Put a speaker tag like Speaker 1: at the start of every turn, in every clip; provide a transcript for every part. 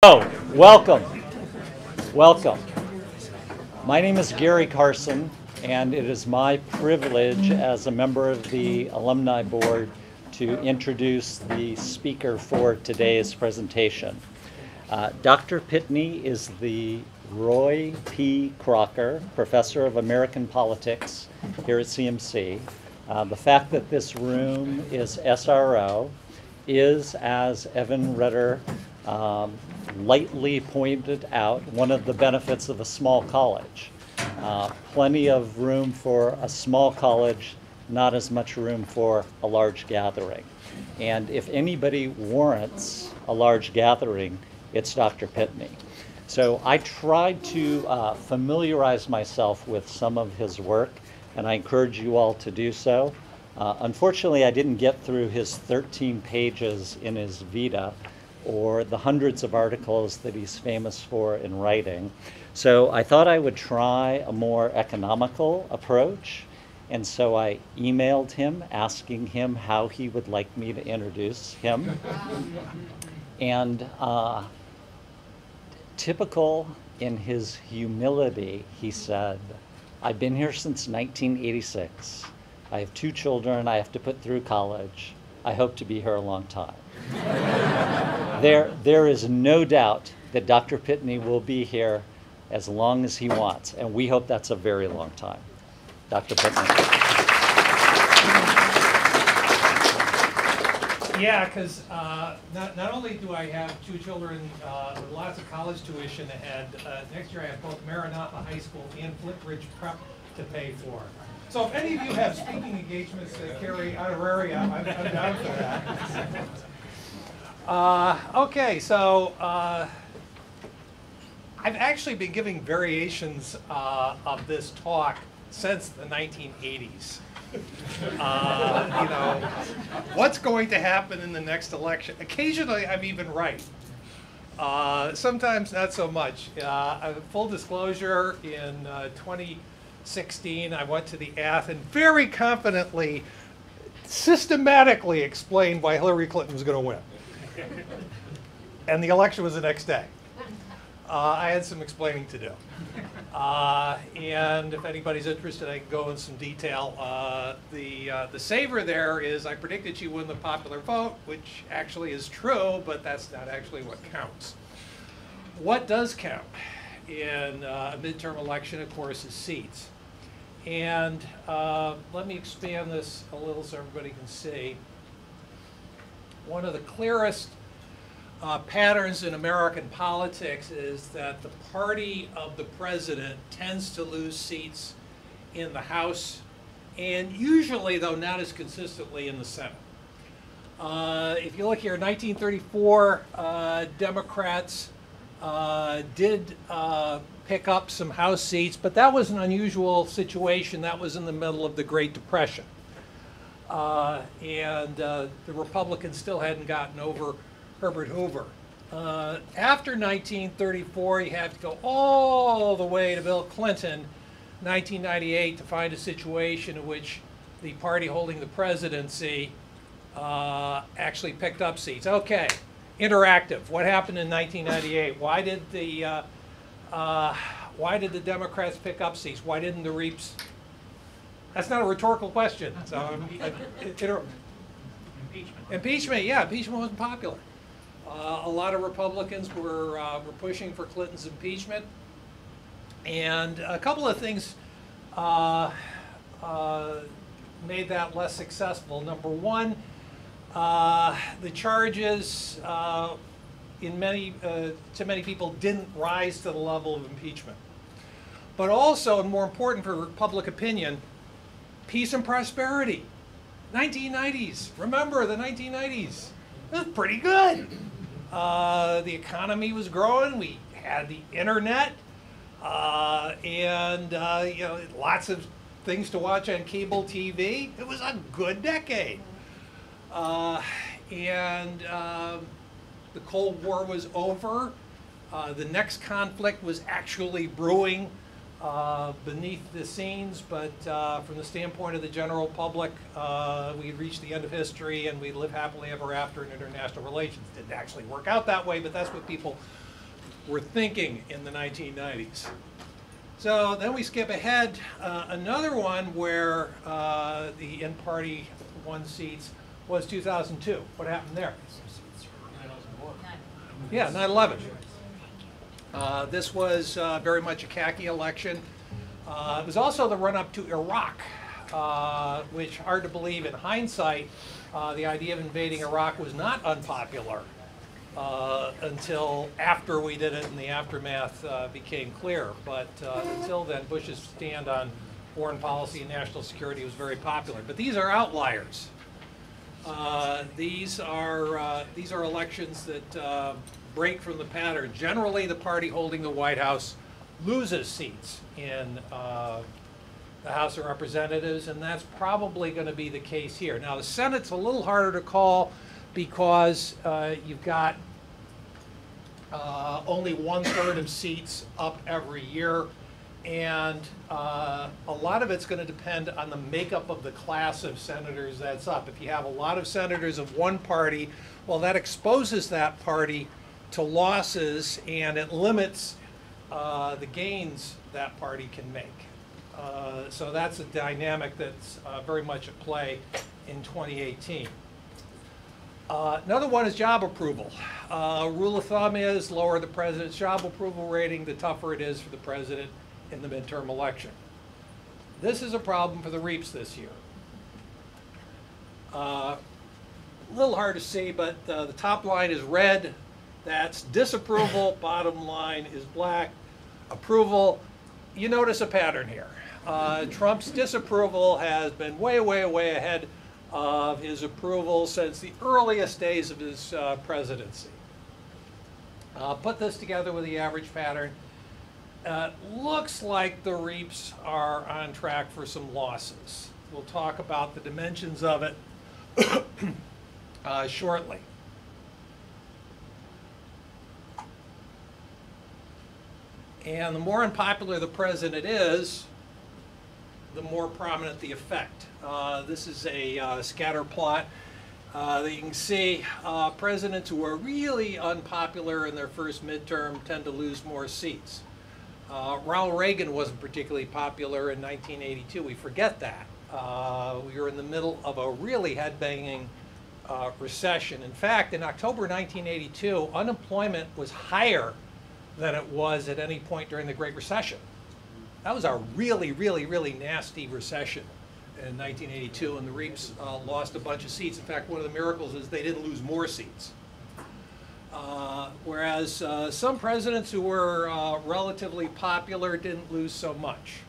Speaker 1: Oh, welcome. Welcome. My name is Gary Carson, and it is my privilege as a member of the Alumni Board to introduce the speaker for today's presentation. Dr. Pitney is the Roy P. Crocker Professor of American Politics here at CMC. The fact that this room is SRO is, as Evan Rutter lightly pointed out, one of the benefits of a small college. Plenty of room for a small college, not as much room for a large gathering. And if anybody warrants a large gathering, it's Dr. Pitney. So I tried to familiarize myself with some of his work, and I encourage you all to do so. Unfortunately, I didn't get through his 13 pages in his Vita, or the hundreds of articles that he's famous for in writing. So I thought I would try a more economical approach, and so I emailed him asking him how he would like me to introduce him. And typical in his humility, he said, "I've been here since 1986. I have 2 children I have to put through college. I hope to be here a long time." There is no doubt that Dr. Pitney will be here as long as he wants, and we hope that's a very long time. Dr. Pitney.
Speaker 2: Yeah, because not only do I have 2 children with lots of college tuition ahead, next year I have both Maranatha High School and Flintbridge Prep to pay for. So if any of you have speaking engagements that carry honoraria, I'm down for that. Okay, so I've actually been giving variations of this talk since the 1980s. You know, what's going to happen in the next election? Occasionally I'm even right. Sometimes not so much. Full disclosure, in 2016 I went to the Ath and very confidently, systematically explained why Hillary Clinton was going to win. And the election was the next day. I had some explaining to do. And if anybody's interested, I can go in some detail. The savor there is I predicted she won the popular vote, which actually is true, but that's not actually what counts. What does count in a midterm election, of course, is seats. And let me expand this a little so everybody can see. One of the clearest patterns in American politics is that the party of the president tends to lose seats in the House, and usually, though not as consistently, in the Senate. If you look here, 1934, Democrats did pick up some House seats, but that was an unusual situation. That was in the middle of the Great Depression. And the Republicans still hadn't gotten over Herbert Hoover. After 1934, you have to go all the way to Bill Clinton, 1998, to find a situation in which the party holding the presidency actually picked up seats. Okay, interactive. What happened in 1998? Why did the Democrats pick up seats? Why didn't the Reaps? That's not a rhetorical question. So impeachment. Yeah, impeachment wasn't popular. A lot of Republicans were pushing for Clinton's impeachment, and a couple of things made that less successful. Number one, the charges to many people didn't rise to the level of impeachment. But also, and more important for public opinion, peace and prosperity. 1990s. Remember the 1990s? It was pretty good. The economy was growing. We had the internet, and you know, lots of things to watch on cable TV. It was a good decade. And the Cold War was over. The next conflict was actually brewing beneath the scenes, but from the standpoint of the general public, we reached the end of history and we live happily ever after in international relations. Didn't actually work out that way, but that's what people were thinking in the 1990s. So then we skip ahead, another one where the in-party won seats was 2002. What happened there? Yeah, 9/11. This was very much a khaki election. It was also the run-up to Iraq, which, hard to believe in hindsight, the idea of invading Iraq was not unpopular until after we did it and the aftermath became clear. But until then, Bush's stand on foreign policy and national security was very popular. But these are outliers. These are elections that break from the pattern. Generally, the party holding the White House loses seats in the House of Representatives, and that's probably going to be the case here. Now, the Senate's a little harder to call because you've got only 1/3 of seats up every year, and a lot of it's going to depend on the makeup of the class of senators that's up. If you have a lot of senators of one party, well, that exposes that party to losses, and it limits the gains that party can make. So that's a dynamic that's very much at play in 2018. Another one is job approval. Rule of thumb is lower the president's job approval rating, the tougher it is for the president in the midterm election. This is a problem for the Reaps this year. A little hard to see, but the top line is red. That's disapproval. Bottom line is black. Approval. You notice a pattern here. Trump's disapproval has been way, way, way ahead of his approval since the earliest days of his presidency. Put this together with the average pattern. Looks like the Reaps are on track for some losses. We'll talk about the dimensions of it shortly. And the more unpopular the president is, the more prominent the effect. This is a scatter plot that you can see. Presidents who are really unpopular in their first midterm tend to lose more seats. Ronald Reagan wasn't particularly popular in 1982. We forget that. We were in the middle of a really head-banging recession. In fact, in October 1982, unemployment was higher than it was at any point during the Great Recession. That was a really, really, really nasty recession in 1982, and the Reaps lost a bunch of seats. In fact, one of the miracles is they didn't lose more seats. Whereas some presidents who were relatively popular didn't lose so much.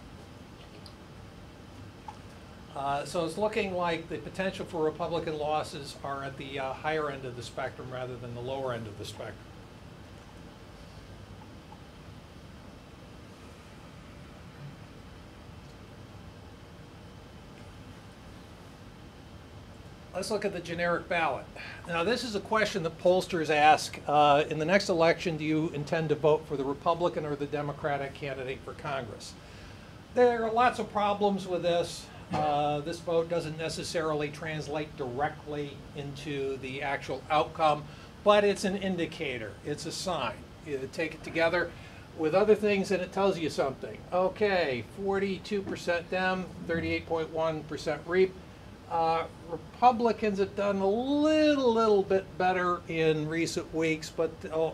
Speaker 2: So it's looking like the potential for Republican losses are at the higher end of the spectrum rather than the lower end of the spectrum. Let's look at the generic ballot. Now, this is a question that pollsters ask. In the next election, do you intend to vote for the Republican or the Democratic candidate for Congress? There are lots of problems with this. This vote doesn't necessarily translate directly into the actual outcome, but it's an indicator. It's a sign. You take it together with other things and it tells you something. Okay, 42% Dem, 38.1% Reap. Republicans have done a little bit better in recent weeks, but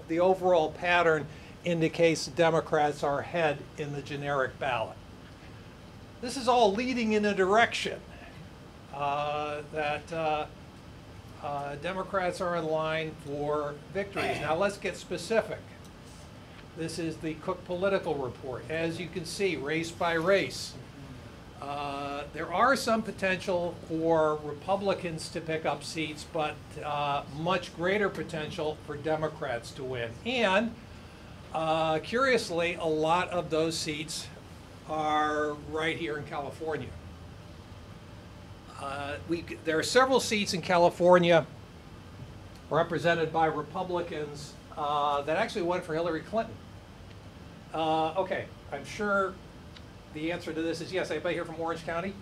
Speaker 2: the overall pattern indicates the Democrats are ahead in the generic ballot. This is all leading in a direction that Democrats are in line for victories. Now let's get specific. This is the Cook Political Report. As you can see, race by race. There are some potential for Republicans to pick up seats, but much greater potential for Democrats to win. And curiously, a lot of those seats are right here in California. There are several seats in California represented by Republicans that actually went for Hillary Clinton. Okay, I'm sure the answer to this is yes. Anybody here from Orange County?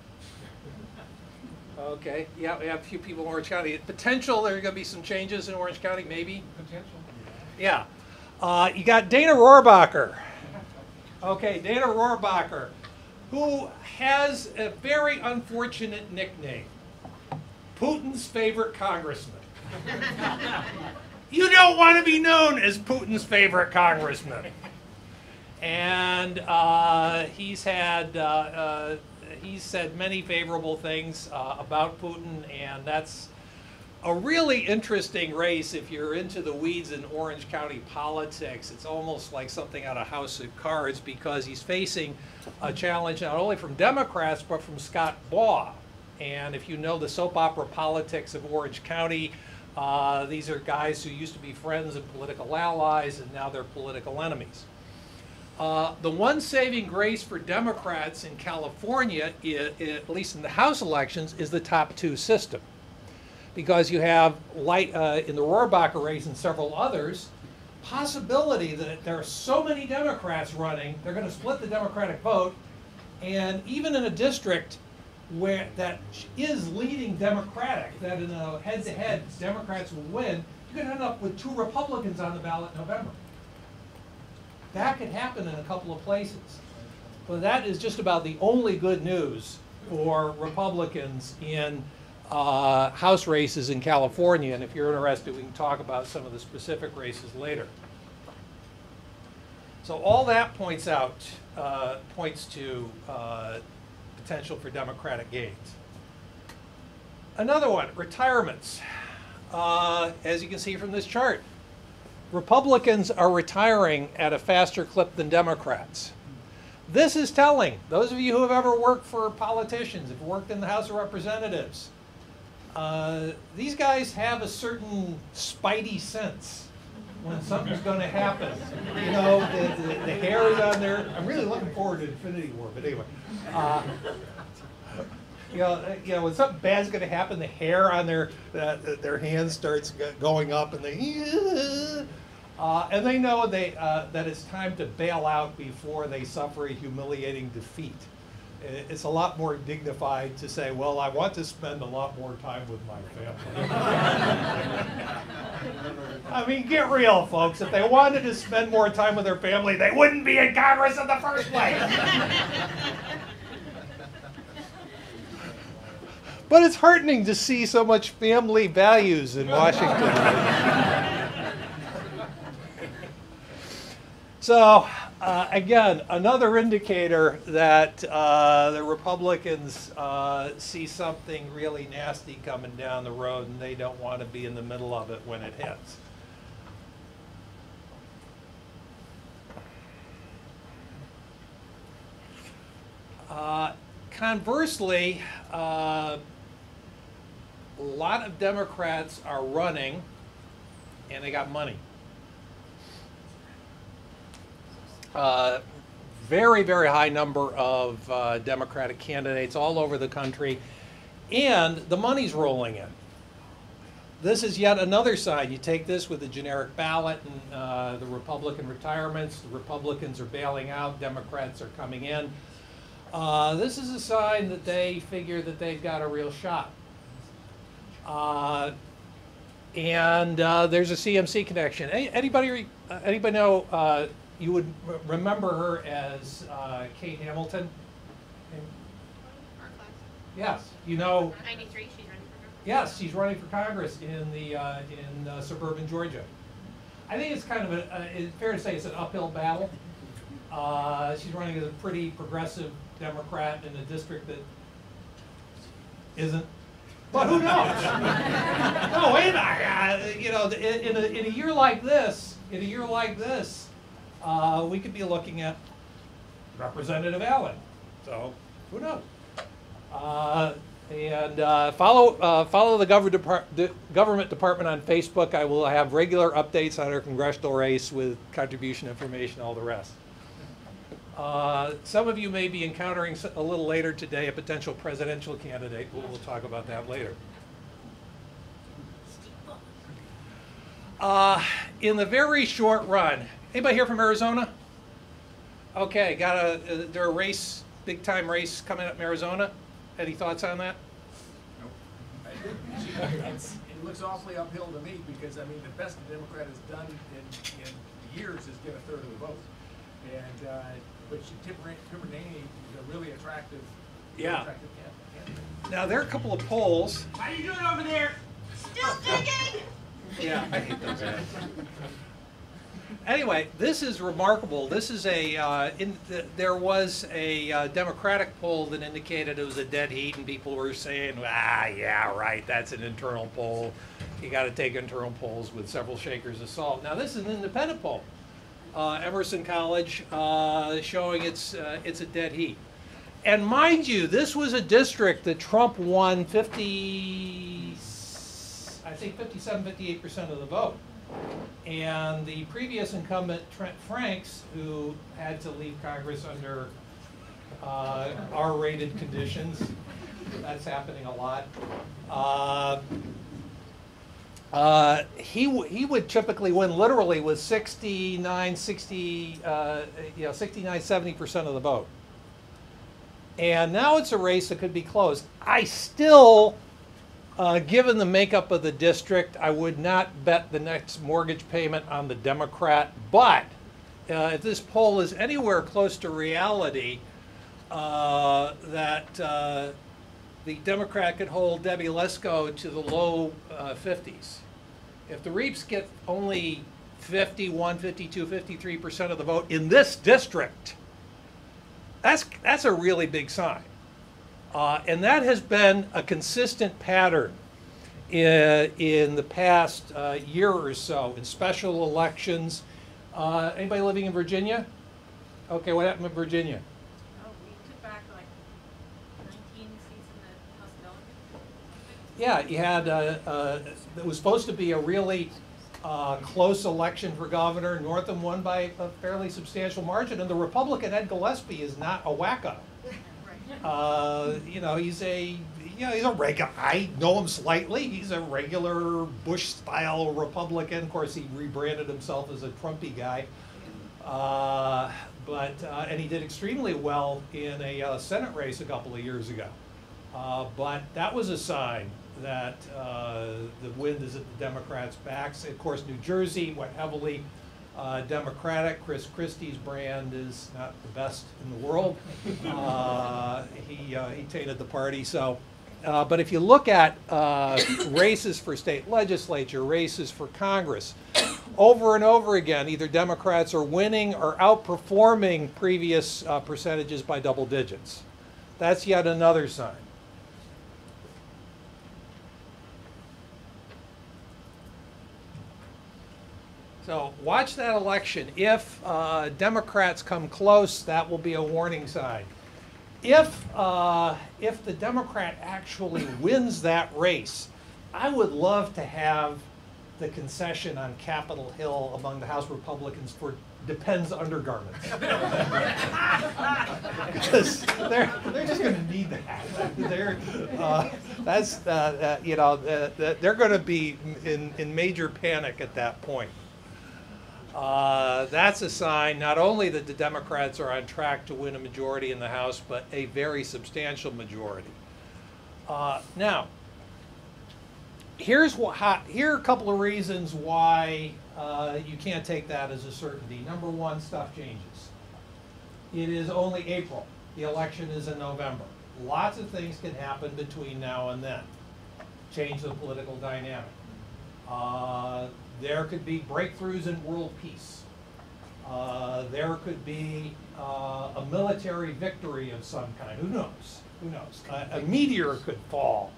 Speaker 2: Okay, yeah, we have a few people in Orange County. Potential, there are going to be some changes in Orange County, maybe?
Speaker 3: Potential.
Speaker 2: Yeah. You got Dana Rohrabacher. Okay, Dana Rohrabacher, who has a very unfortunate nickname, Putin's favorite congressman. You don't want to be known as Putin's favorite congressman. And he's said many favorable things about Putin, and that's a really interesting race if you're into the weeds in Orange County politics. It's almost like something out of House of Cards, because he's facing a challenge not only from Democrats but from Scott Baugh. And if you know the soap opera politics of Orange County, these are guys who used to be friends and political allies, and now they're political enemies. The one saving grace for Democrats in California, at least in the House elections, is the top two system. Because you have, in the Rohrabacher race and several others, possibility that there are so many Democrats running, they're going to split the Democratic vote, and even in a district where that is leading Democratic, that in a head-to-head Democrats will win, you're going to end up with 2 Republicans on the ballot in November. That could happen in a couple of places. But that is just about the only good news for Republicans in House races in California, and if you're interested, we can talk about some of the specific races later. So all that points to potential for Democratic gains. Another one, retirements. As you can see from this chart, Republicans are retiring at a faster clip than Democrats. This is telling. Those of you who have ever worked for politicians, have worked in the House of Representatives, these guys have a certain spidey sense when something's going to happen. You know, the hair is on there. I'm really looking forward to Infinity War, but anyway. You know, when something bad's going to happen, the hair on their hands starts going up, and they know that it's time to bail out before they suffer a humiliating defeat. It's a lot more dignified to say, well, I want to spend a lot more time with my family. I mean, get real, folks. If they wanted to spend more time with their family, they wouldn't be in Congress in the first place. But it's heartening to see so much family values in Washington. So, again, another indicator that the Republicans see something really nasty coming down the road, and they don't want to be in the middle of it when it hits. Conversely, a lot of Democrats are running, and they got money. Very, very high number of Democratic candidates all over the country, and the money's rolling in. This is yet another sign. You take this with a generic ballot and the Republican retirements. The Republicans are bailing out. Democrats are coming in. This is a sign that they figure that they've got a real shot. And there's a CMC connection. Anybody know? You would remember her as Kate Hamilton. Yes, you know.
Speaker 3: 93, she's running for Congress.
Speaker 2: Yes, she's running for Congress in suburban Georgia. I think it's kind of it's fair to say it's an uphill battle. She's running as a pretty progressive Democrat in a district that isn't. But who knows? No, wait a minute. You know, in a year like this, we could be looking at Representative Allen. So who knows? Follow the government department on Facebook. I will have regular updates on our congressional race with contribution information, all the rest. Some of you may be encountering a little later today a potential presidential candidate. We'll talk about that later. In the very short run, anybody here from Arizona? Okay, there a race, big time race coming up in Arizona? Any thoughts on that?
Speaker 4: It looks awfully uphill to me because, I mean, the best the Democrat has done in
Speaker 3: years is get a third of the vote. And but Tim Rainey is a really attractive, candidate.
Speaker 2: Now, there are a couple of polls.
Speaker 3: How you doing over there?
Speaker 4: Still digging?
Speaker 2: Yeah, I hate those guys. Anyway, this is remarkable. This is there was a Democratic poll that indicated it was a dead heat, and people were saying, yeah, right, that's an internal poll. You got to take internal polls with several shakers of salt. Now, this is an independent poll. Emerson College showing it's a dead heat. And mind you, this was a district that Trump won 57, 58% of the vote. And the previous incumbent, Trent Franks, who had to leave Congress under R-rated conditions, that's happening a lot, he would typically win literally with 70% of the vote. And now it's a race that could be close. I still, given the makeup of the district, I would not bet the next mortgage payment on the Democrat. But if this poll is anywhere close to reality, that the Democrat could hold Debbie Lesko to the low 50s. If the Reaps get only 51, 52, 53% of the vote in this district, that's a really big sign. And that has been a consistent pattern in the past year or so in special elections. Anybody living in Virginia? Okay, what happened in Virginia?
Speaker 4: Oh, we took back like 19 seats in the House of Delegates.
Speaker 2: Yeah, you had, it was supposed to be a really close election for governor. Northam won by a fairly substantial margin, and the Republican Ed Gillespie is not a wacko. He's a regular. I know him slightly. He's a regular Bush-style Republican. Of course, he rebranded himself as a Trumpy guy, and he did extremely well in a Senate race a couple of years ago. But that was a sign that the wind is at the Democrats' backs. Of course, New Jersey went heavily Democratic. Chris Christie's brand is not the best in the world. He tainted the party. So, but if you look at races for state legislature, races for Congress, over and over again, either Democrats are winning or outperforming previous percentages by double digits. That's yet another sign. So watch that election. If Democrats come close, that will be a warning sign. If the Democrat actually wins that race, I would love to have the concession on Capitol Hill among the House Republicans for Depends undergarments. Because they're just going to need that. They're going to be in major panic at that point. That's a sign not only that the Democrats are on track to win a majority in the House, but a very substantial majority. Now, here are a couple of reasons why you can't take that as a certainty. Number one, stuff changes. It is only April. The election is in November. Lots of things can happen between now and then. Change the political dynamic. There could be breakthroughs in world peace. There could be a military victory of some kind. Who knows? Who knows? A meteor could fall,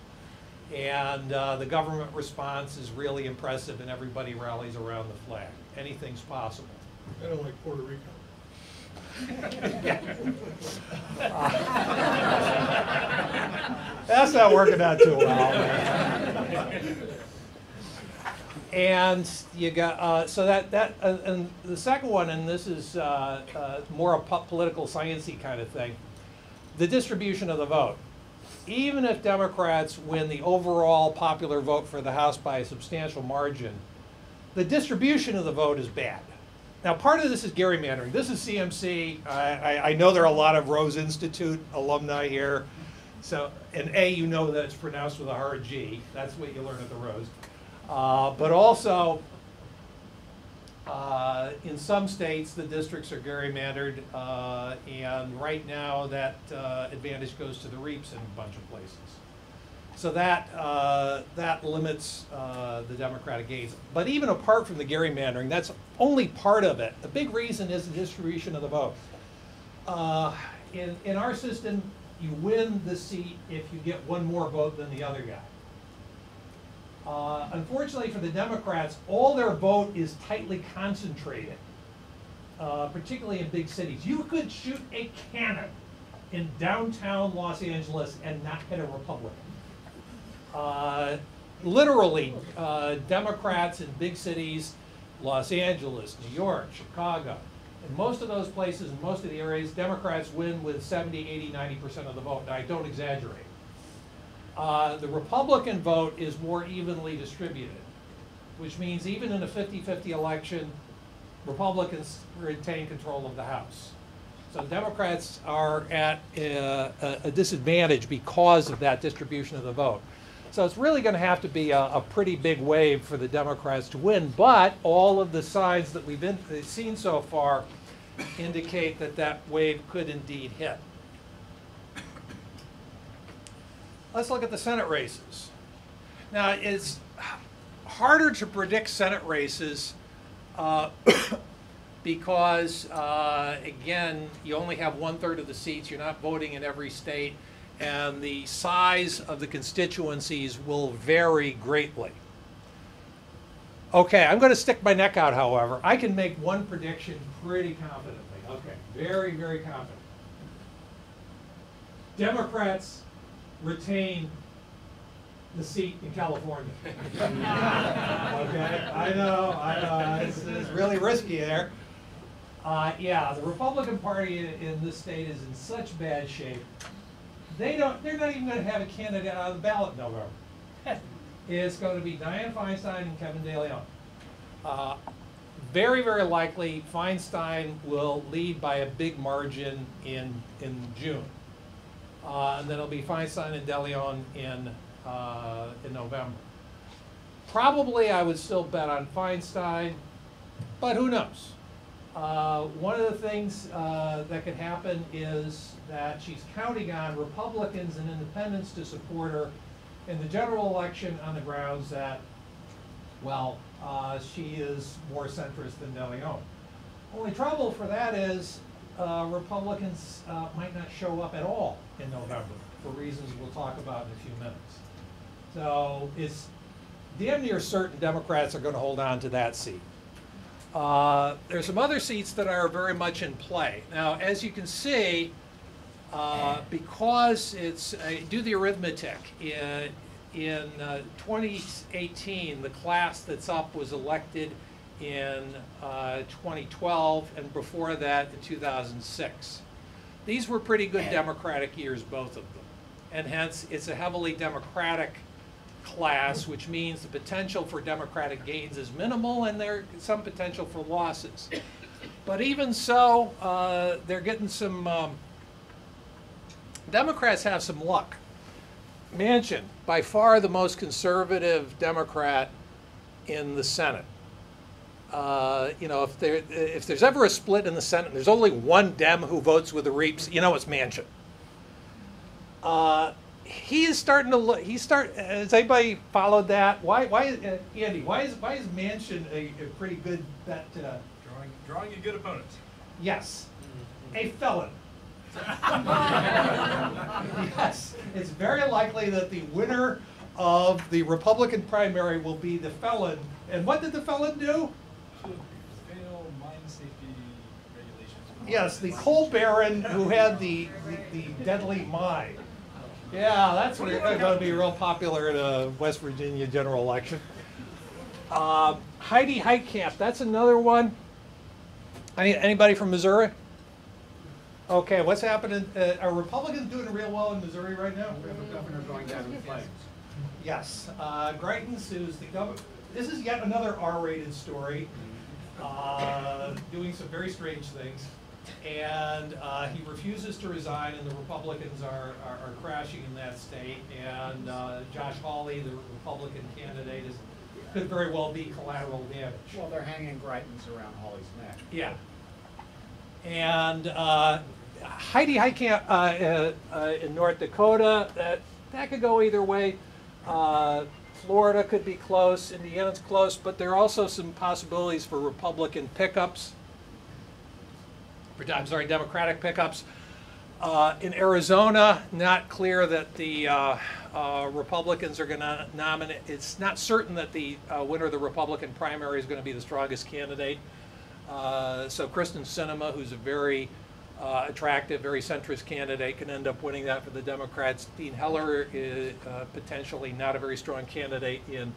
Speaker 2: and the government response is really impressive, and everybody rallies around the flag. Anything's possible.
Speaker 5: I don't like Puerto Rico.
Speaker 2: That's not working out too well. And you got and the second one, and this is more a political sciencey kind of thing, the distribution of the vote. Even if Democrats win the overall popular vote for the House by a substantial margin, the distribution of the vote is bad. Now, part of this is gerrymandering. This is CMC. I know there are a lot of Rose Institute alumni here. So, and you know that it's pronounced with a hard G. That's what you learn at the Rose. But also, In some states, the districts are gerrymandered, and right now that advantage goes to the REAPs in a bunch of places. So that limits the Democratic gains. But even apart from the gerrymandering, that's only part of it. The big reason is the distribution of the vote. In our system, you win the seat if you get one more vote than the other guy. Unfortunately for the Democrats, all their vote is tightly concentrated, particularly in big cities. You could shoot a cannon in downtown Los Angeles and not hit a Republican. Literally, Democrats in big cities, Los Angeles, New York, Chicago, in most of those places, in most of the areas, Democrats win with 70, 80, 90% of the vote. Now, I don't exaggerate. The Republican vote is more evenly distributed, which means even in a 50-50 election, Republicans retain control of the House. So Democrats are at a disadvantage because of that distribution of the vote. So it's really going to have to be a pretty big wave for the Democrats to win, but all of the signs that we've seen so far indicate that that wave could indeed hit. Let's look at the Senate races. Now, it's harder to predict Senate races because, again, you only have 1/3 of the seats. You're not voting in every state, and the size of the constituencies will vary greatly. Okay, I'm going to stick my neck out, however. I can make one prediction pretty confidently. Okay, very, very confident. Democrats retain the seat in California. Okay, I know, it's really risky there. Yeah, the Republican Party in this state is in such bad shape. They're not even going to have a candidate on the ballot in November. It's going to be Dianne Feinstein and Kevin De Leon. Very, very likely Feinstein will lead by a big margin in June. And then it'll be Feinstein and De Leon in November. Probably I would still bet on Feinstein, but who knows? One of the things that could happen is that she's counting on Republicans and independents to support her in the general election on the grounds that, well, she is more centrist than De Leon. Only trouble for that is Republicans might not show up at all in November for reasons we'll talk about in a few minutes. So it's damn near certain Democrats are going to hold on to that seat. There's some other seats that are very much in play. Now, as you can see, because it's, do the arithmetic, in 2018, the class that's up was elected in 2012, and before that in 2006. These were pretty good Democratic years, both of them. And hence, it's a heavily Democratic class, which means the potential for Democratic gains is minimal, and there's some potential for losses. But even so, they're getting some, Democrats have some luck. Manchin, by far the most conservative Democrat in the Senate. You know, if there's ever a split in the Senate, and there's only one Dem who votes with the Reaps, you know it's Manchin. He is starting to look. Has anybody followed that? Andy? Why is Manchin a pretty good bet?
Speaker 5: Drawing a good opponent.
Speaker 2: Yes, a felon. Yes, it's very likely that the winner of the Republican primary will be the felon. And what did the felon do?
Speaker 5: Fail mine safety regulations.
Speaker 2: Yes, the coal baron who had the deadly mine. Yeah, that's going to be real popular in a West Virginia general election. Heidi Heitkamp, that's another one. Anybody from Missouri? Okay, what's happening? Are Republicans doing real well in Missouri right now?
Speaker 3: We have a governor going down in flames.
Speaker 2: Yes, Greitens, who's the governor. This is yet another R-rated story, doing some very strange things. And he refuses to resign, and the Republicans are crashing in that state. And Josh Hawley, the Republican candidate, is could very well be collateral damage.
Speaker 6: Well, they're hanging Greitens around Holly's neck.
Speaker 2: Yeah. And Heidi Heitkamp in North Dakota, that could go either way. Florida could be close, Indiana's close, but there are also some possibilities for Republican pickups. I'm sorry, Democratic pickups. In Arizona, not clear that the Republicans are going to nominate. It's not certain that the winner of the Republican primary is going to be the strongest candidate. So Kristen Sinema, who's a very attractive, very centrist candidate, can end up winning that for the Democrats. Dean Heller is potentially not a very strong candidate in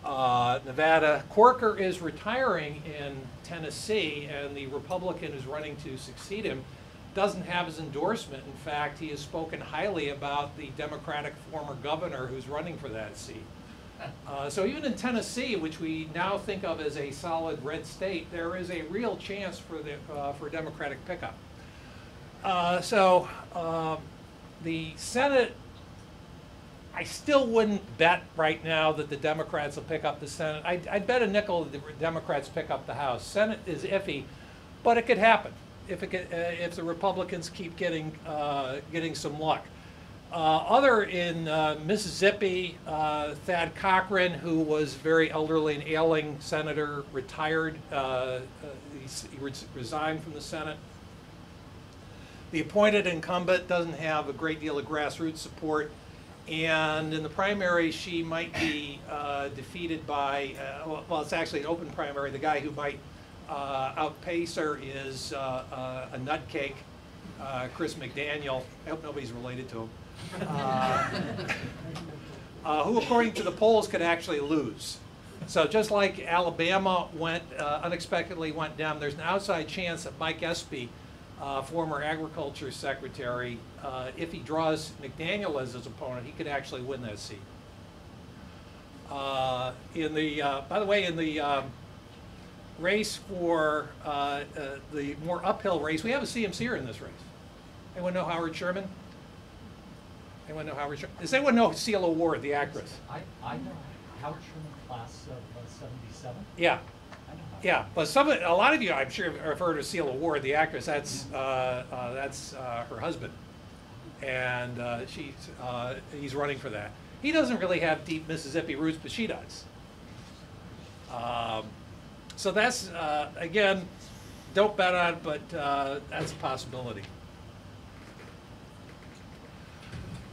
Speaker 2: Nevada. Corker is retiring in Tennessee, and the Republican who's running to succeed him doesn't have his endorsement. In fact, he has spoken highly about the Democratic former governor who's running for that seat. So even in Tennessee, which we now think of as a solid red state, there is a real chance for a Democratic pickup. The Senate, I still wouldn't bet right now that the Democrats will pick up the Senate. I'd bet a nickel that the Democrats pick up the House. Senate is iffy, but it could happen if the Republicans keep getting some luck. Other in Mississippi, Thad Cochran, who was very elderly and ailing senator, retired. He resigned from the Senate. The appointed incumbent doesn't have a great deal of grassroots support, and in the primary she might be defeated by, well, it's actually an open primary. The guy who might outpace her is a nutcake, Chris McDaniel. I hope nobody's related to him. Who, according to the polls, could actually lose. So just like Alabama unexpectedly went down, there's an outside chance that Mike Espy, former agriculture secretary, if he draws McDaniel as his opponent, he could actually win that seat. By the way, in the race for the more uphill race, we have a CMCer in this race. Anyone know Howard Sherman? Anyone know Howard Sherman? Does anyone know Celia Ward, the actress?
Speaker 1: I know Howard Sherman, class of 77.
Speaker 2: Yeah.
Speaker 1: I know Howard.
Speaker 2: Yeah, but a lot of you, I'm sure, have heard of Celia Ward, the actress. That's her husband, and he's running for that. He doesn't really have deep Mississippi roots, but she does. So that's again, don't bet on it, but that's a possibility.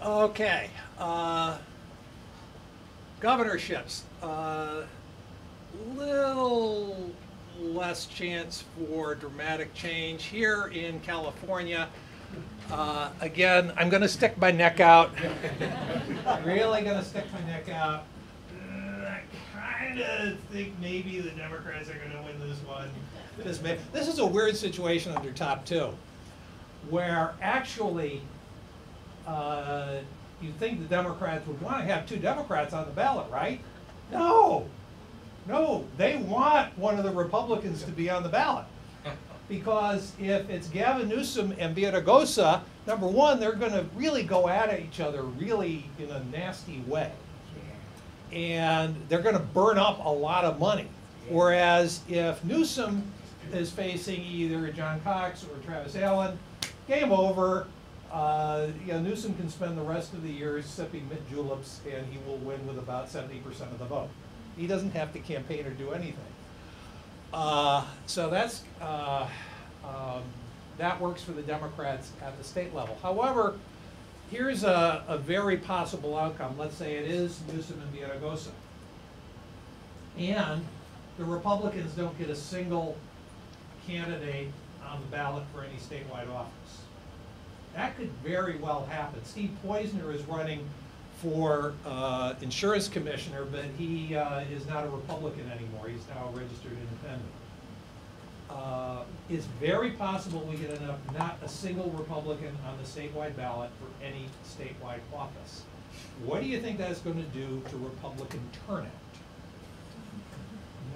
Speaker 2: Okay, governorships. Little less chance for dramatic change here in California. Again, I'm going to stick my neck out. Really going to stick my neck out. I kind of think maybe the Democrats are going to win this one. This is a weird situation under top two, where actually you'd think the Democrats would want to have two Democrats on the ballot, right? No. No, they want one of the Republicans to be on the ballot. Because if it's Gavin Newsom and Villaraigosa, number one, they're going to really go at each other really in a nasty way. And they're going to burn up a lot of money. Whereas if Newsom is facing either John Cox or Travis Allen, game over. Newsom can spend the rest of the year sipping mint juleps, and he will win with about 70% of the vote. He doesn't have to campaign or do anything. So that's that works for the Democrats at the state level. However, here's a very possible outcome. Let's say it is Newsom and Villaraigosa, and the Republicans don't get a single candidate on the ballot for any statewide office. That could very well happen. Steve Poizner is running for insurance commissioner, but he is not a Republican anymore. He's now a registered independent. It's very possible we get not a single Republican on the statewide ballot for any statewide office. What do you think that's going to do to Republican turnout?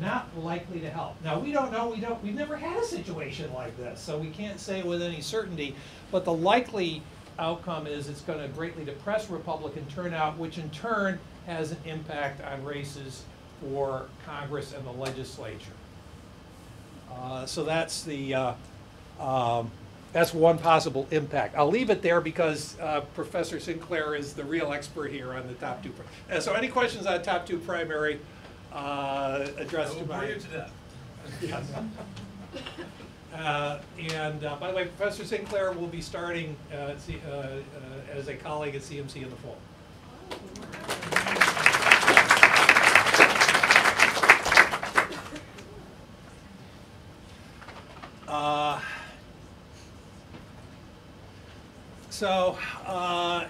Speaker 2: Not likely to help. Now, we don't know, we've never had a situation like this, so we can't say with any certainty, but the likely outcome is it's going to greatly depress Republican turnout, which in turn has an impact on races for Congress and the legislature. So that's the that's one possible impact. I'll leave it there because Professor Sinclair is the real expert here on the top two. So any questions on top two primary addressed to
Speaker 5: We'll bore
Speaker 2: my...
Speaker 5: you to death.
Speaker 2: Yes. And by the way, Professor Sinclair will be starting as a colleague at CMC in the fall.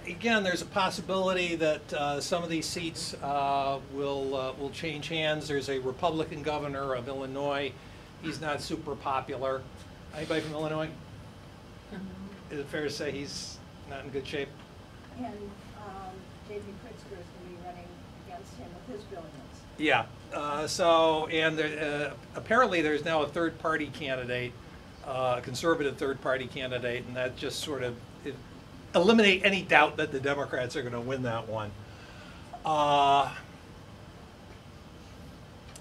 Speaker 2: Again, there's a possibility that some of these seats will change hands. There's a Republican governor of Illinois. He's not super popular. Anybody from Illinois? Is it fair to say he's not in good shape?
Speaker 7: And J.B. Pritzker is going to be running against him with his billions.
Speaker 2: Yeah. Apparently there's now a third-party candidate, a conservative third-party candidate, and that just sort of eliminate any doubt that the Democrats are going to win that one.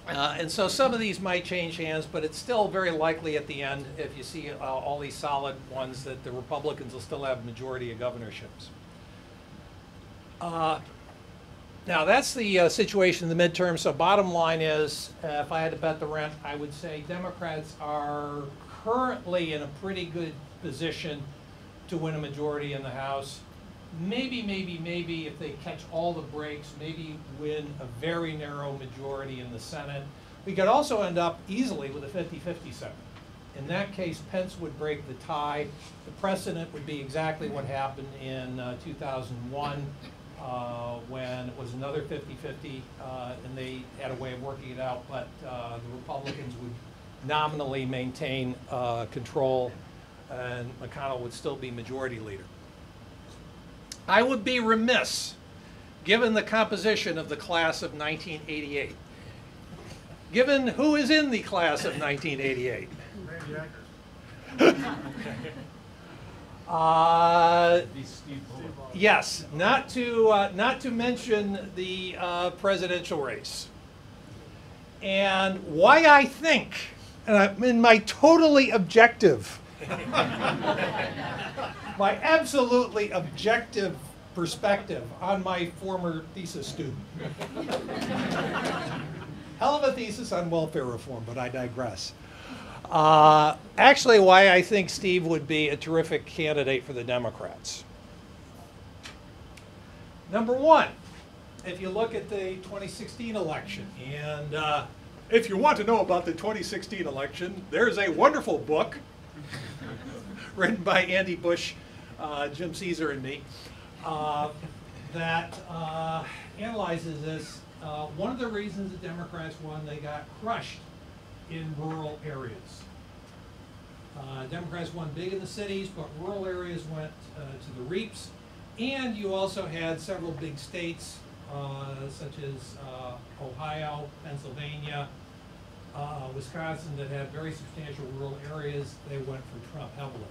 Speaker 2: And so some of these might change hands, but it's still very likely at the end, if you see all these solid ones, that the Republicans will still have majority of governorships. Now that's the situation in the midterm. So bottom line is, if I had to bet the rent, I would say Democrats are currently in a pretty good position to win a majority in the House. Maybe, if they catch all the breaks, maybe win a very narrow majority in the Senate. We could also end up easily with a 50-50 Senate. In that case, Pence would break the tie. The precedent would be exactly what happened in 2001 when it was another 50-50 and they had a way of working it out, but the Republicans would nominally maintain control and McConnell would still be majority leader. I would be remiss, given the composition of the class of 1988, given who is in the class of 1988. Yes, not to mention the presidential race. And why I think, and I'm in my totally objective, my absolutely objective perspective on my former thesis student. Hell of a thesis on welfare reform, but I digress. Actually, why I think Steve would be a terrific candidate for the Democrats. Number one, if you look at the 2016 election, and if you want to know about the 2016 election, there's a wonderful book written by Andy Bush, Jim Caesar, and me, that analyzes this. One of the reasons the Democrats won, they got crushed in rural areas. Democrats won big in the cities, but rural areas went to the reaps. And you also had several big states, such as Ohio, Pennsylvania, Wisconsin, that had very substantial rural areas. They went for Trump heavily.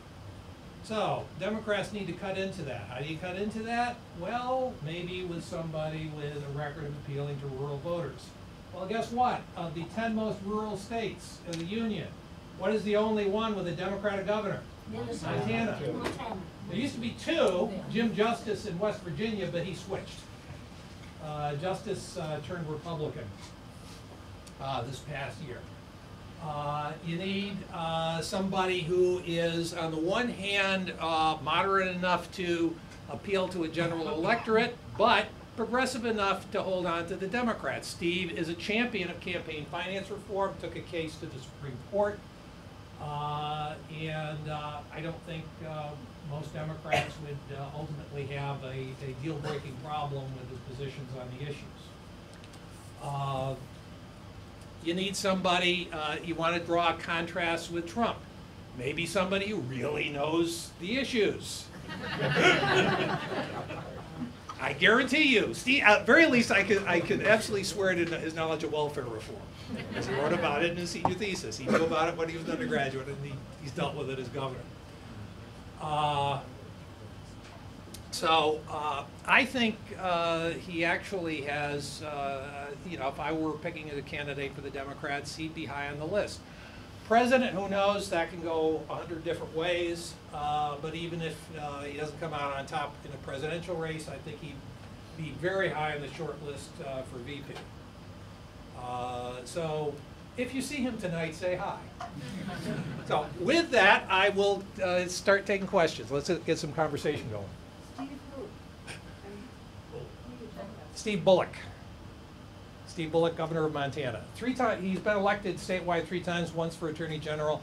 Speaker 2: So Democrats need to cut into that. How do you cut into that? Well, maybe with somebody with a record of appealing to rural voters. Well, guess what? Of the 10 most rural states in the Union, what is the only one with a Democratic governor? Montana. There used to be two, Jim Justice in West Virginia, but he switched. Justice turned Republican this past year. You need somebody who is, on the one hand, moderate enough to appeal to a general electorate, but progressive enough to hold on to the Democrats. Steve is a champion of campaign finance reform, took a case to the Supreme Court, and I don't think most Democrats would ultimately have a deal-breaking problem with his positions on the issues. You need somebody, you want to draw a contrast with Trump. Maybe somebody who really knows the issues. I guarantee you, Steve, at very least I could absolutely swear to his knowledge of welfare reform. Because he wrote about it in his senior thesis. He knew about it when he was an undergraduate, and he's dealt with it as governor. So I think he actually has, you know, if I were picking a candidate for the Democrats, he'd be high on the list. President, who knows, that can go 100 different ways, but even if he doesn't come out on top in a presidential race, I think he'd be very high on the short list for VP. So if you see him tonight, say hi. So with that, I will start taking questions. Let's get some conversation going.
Speaker 7: Steve who? Who are you talking about?
Speaker 2: Steve Bullock. Steve Bullock, governor of Montana. He's been elected statewide 3 times, once for attorney general,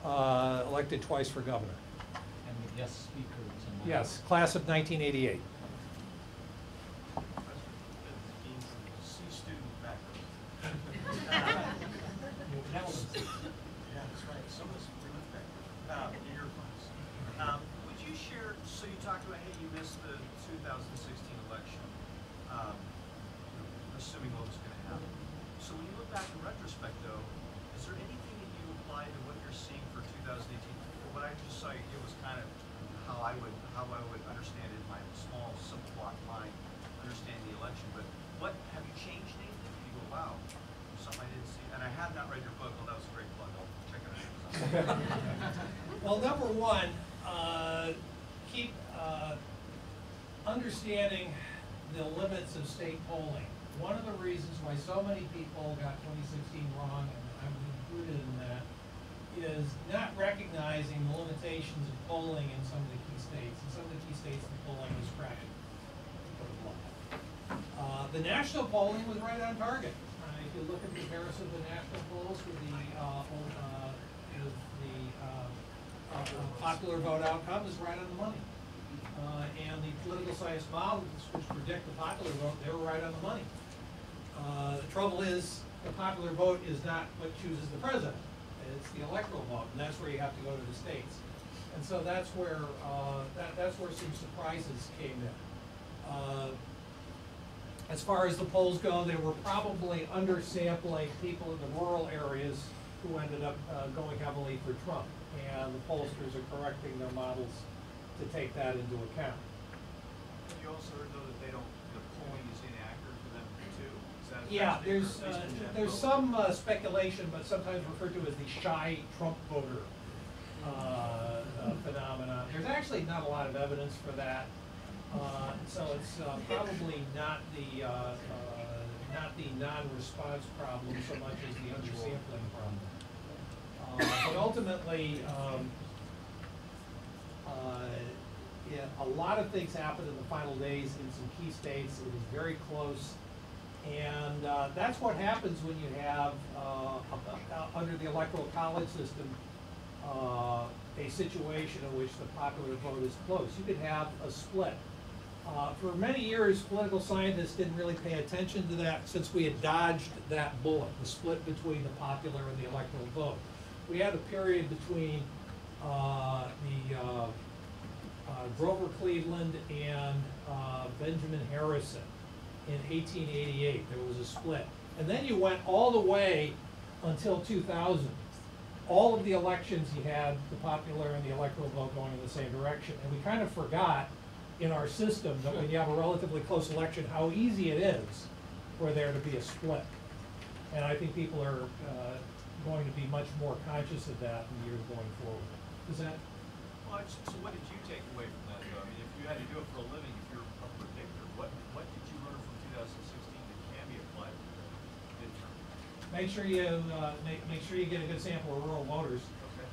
Speaker 2: elected twice for governor.
Speaker 1: And the guest speaker tonight.
Speaker 2: Yes, class of 1988.
Speaker 8: Yeah, that's right. Some of us live back in your class. Would you share, so you talked about, hey, you missed the 2016 election, assuming what was going to happen. So when you look back in retrospect, though, is there anything that you apply to what you're seeing for 2018? What I just saw you give was kind of how I would understand it in my small, simple block mind, understand the election. But what have you changed anything? You go, wow, something I didn't see. And I have not read your book. Well, that was a great plug. I'll check it out.
Speaker 2: Well, number one, keep understanding the limits of state polling. One of the reasons why so many people got 2016 wrong, and I'm included in that, is not recognizing the limitations of polling in some of the key states. In some of the key states, the polling was crappy. The national polling was right on target. If you look at the comparison of the national polls with the popular vote outcome, is right on the money. And the political science models, which predict the popular vote, they were right on the money. The trouble is, the popular vote is not what chooses the president. It's the electoral vote, and that's where you have to go to the states. And so that's where that's where some surprises came in. As far as the polls go, they were probably undersampling people in the rural areas who ended up going heavily for Trump. And the pollsters are correcting their models to take that into account.
Speaker 8: You also heard, though, that the polling is inaccurate for them, too? Is that
Speaker 2: Yeah, there's some speculation, but sometimes referred to as the shy Trump voter phenomenon. There's actually not a lot of evidence for that. So it's probably not the non-response problem so much as the undersampling problem. But ultimately, yeah, a lot of things happened in the final days in some key states. It was very close, and that's what happens when you have under the electoral college system a situation in which the popular vote is close. You could have a split. For many years, political scientists didn't really pay attention to that since we had dodged that bullet, the split between the popular and the electoral vote. We had a period between Grover Cleveland and Benjamin Harrison in 1888. There was a split. And then you went all the way until 2000. All of the elections you had the popular and the electoral vote going in the same direction. And we kind of forgot in our system that when you have a relatively close election, how easy it is for there to be a split. And I think people are going to be much more conscious of that in the years going forward. Is that?
Speaker 8: Well, so what did you take away from that, though? I mean, if you had to do it for a living, if you're a predictor, what did you learn from 2016 that can be applied to the midterm?
Speaker 2: Make sure you make sure you get a good sample of rural voters.
Speaker 8: Okay.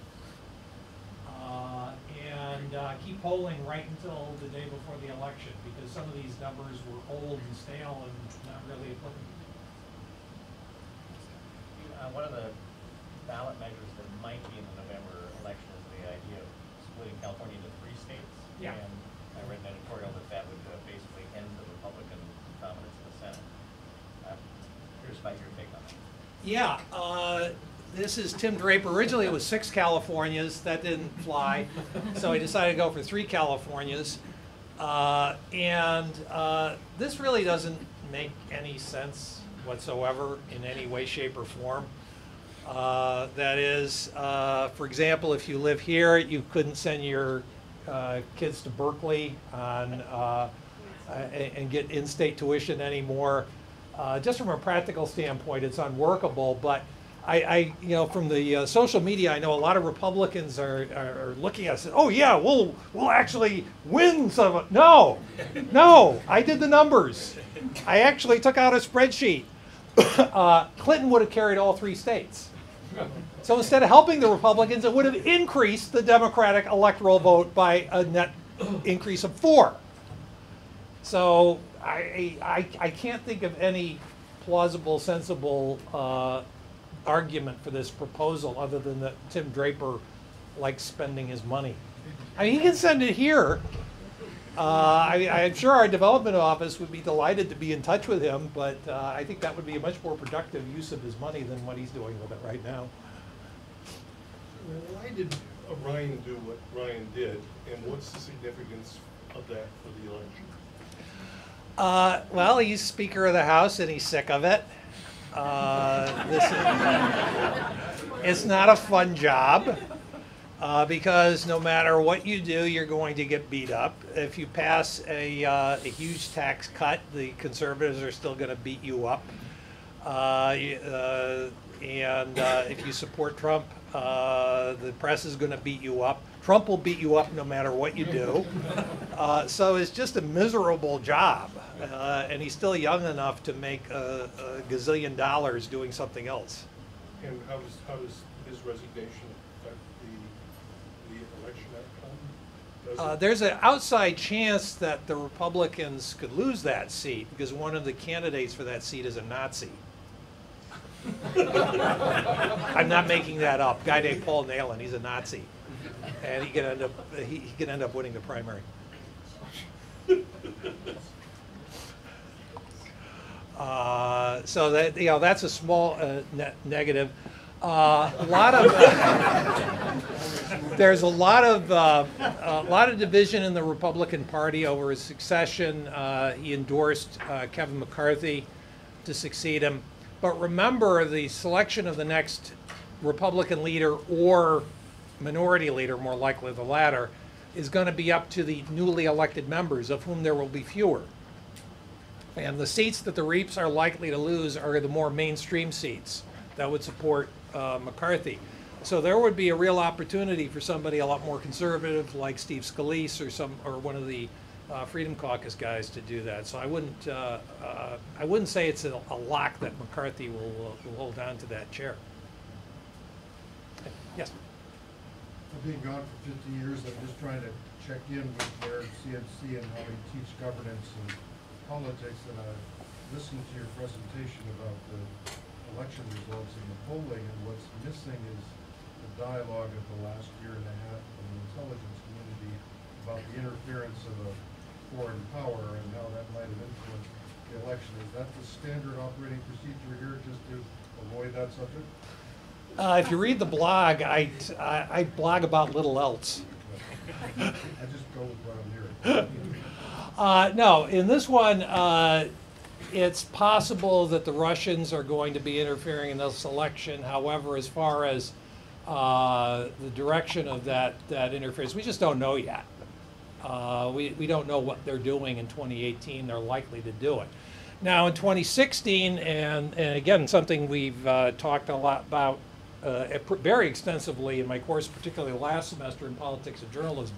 Speaker 2: And keep polling right until the day before the election, because some of these numbers were old and stale and not really applicable.
Speaker 9: One of the ballot measures that might be in the November election is the idea of splitting California into 3 states.
Speaker 2: Yeah.
Speaker 9: And I read an editorial that would basically end the Republican dominance in the Senate. I'm curious about your take on that.
Speaker 2: Yeah, this is Tim Draper. Originally it was 6 Californias. That didn't fly. So he decided to go for 3 Californias. This really doesn't make any sense whatsoever in any way, shape, or form. That is, for example, if you live here, you couldn't send your kids to Berkeley and get in-state tuition anymore. Just from a practical standpoint, it's unworkable. But you know, from the social media, I know a lot of Republicans are looking at us. Oh yeah, we'll actually win some. No, I did the numbers. I actually took out a spreadsheet. Clinton would have carried all 3 states. So instead of helping the Republicans, it would have increased the Democratic electoral vote by a net increase of 4. So I can't think of any plausible, sensible argument for this proposal other than that Tim Draper likes spending his money. I mean, he can send it here. I'm sure our development office would be delighted to be in touch with him, but I think that would be a much more productive use of his money than what he's doing with it right now.
Speaker 10: Why did Ryan do what Ryan did, and what's the significance of that for the election?
Speaker 2: Well, he's Speaker of the House and he's sick of it. It's not a fun job because no matter what you do, you're going to get beat up. If you pass a huge tax cut, the conservatives are still going to beat you up. If you support Trump, the press is going to beat you up. Trump will beat you up no matter what you do. So it's just a miserable job. And he's still young enough to make a gazillion dollars doing something else.
Speaker 10: And how does his resignation affect the election outcome?
Speaker 2: There's an outside chance that the Republicans could lose that seat because one of the candidates for that seat is a Nazi. I'm not making that up. A guy named Paul Nehlen, he's a Nazi, and he could end up winning the primary. So that, you know, that's a small negative. There's a lot of division in the Republican Party over his succession. He endorsed Kevin McCarthy to succeed him. But remember, the selection of the next Republican leader or minority leader, more likely the latter, is going to be up to the newly elected members, of whom there will be fewer. And the seats that the Reaps are likely to lose are the more mainstream seats that would support McCarthy. So there would be a real opportunity for somebody a lot more conservative, like Steve Scalise or one of the Freedom Caucus guys, to do that. So I wouldn't say it's a lock that McCarthy will hold on to that chair. Yes.
Speaker 11: I've been gone for 50 years. I'm just trying to check in with their CNC and how they teach governance and politics. And I listened to your presentation about the election results and the polling, and what's missing is the dialogue of the last year and a half from the intelligence community about the interference of a foreign power and how that might have influenced the election. Is that the standard operating procedure here, just to avoid that subject?
Speaker 2: If you read the blog, I blog about little else.
Speaker 11: I just go with what I'm hearing.
Speaker 2: No, in this one, it's possible that the Russians are going to be interfering in this election. However, as far as the direction of that interference, we just don't know yet. We don't know what they're doing in 2018. They're likely to do it. Now, in 2016, and again, something we've talked a lot about very extensively in my course, particularly last semester in politics and journalism,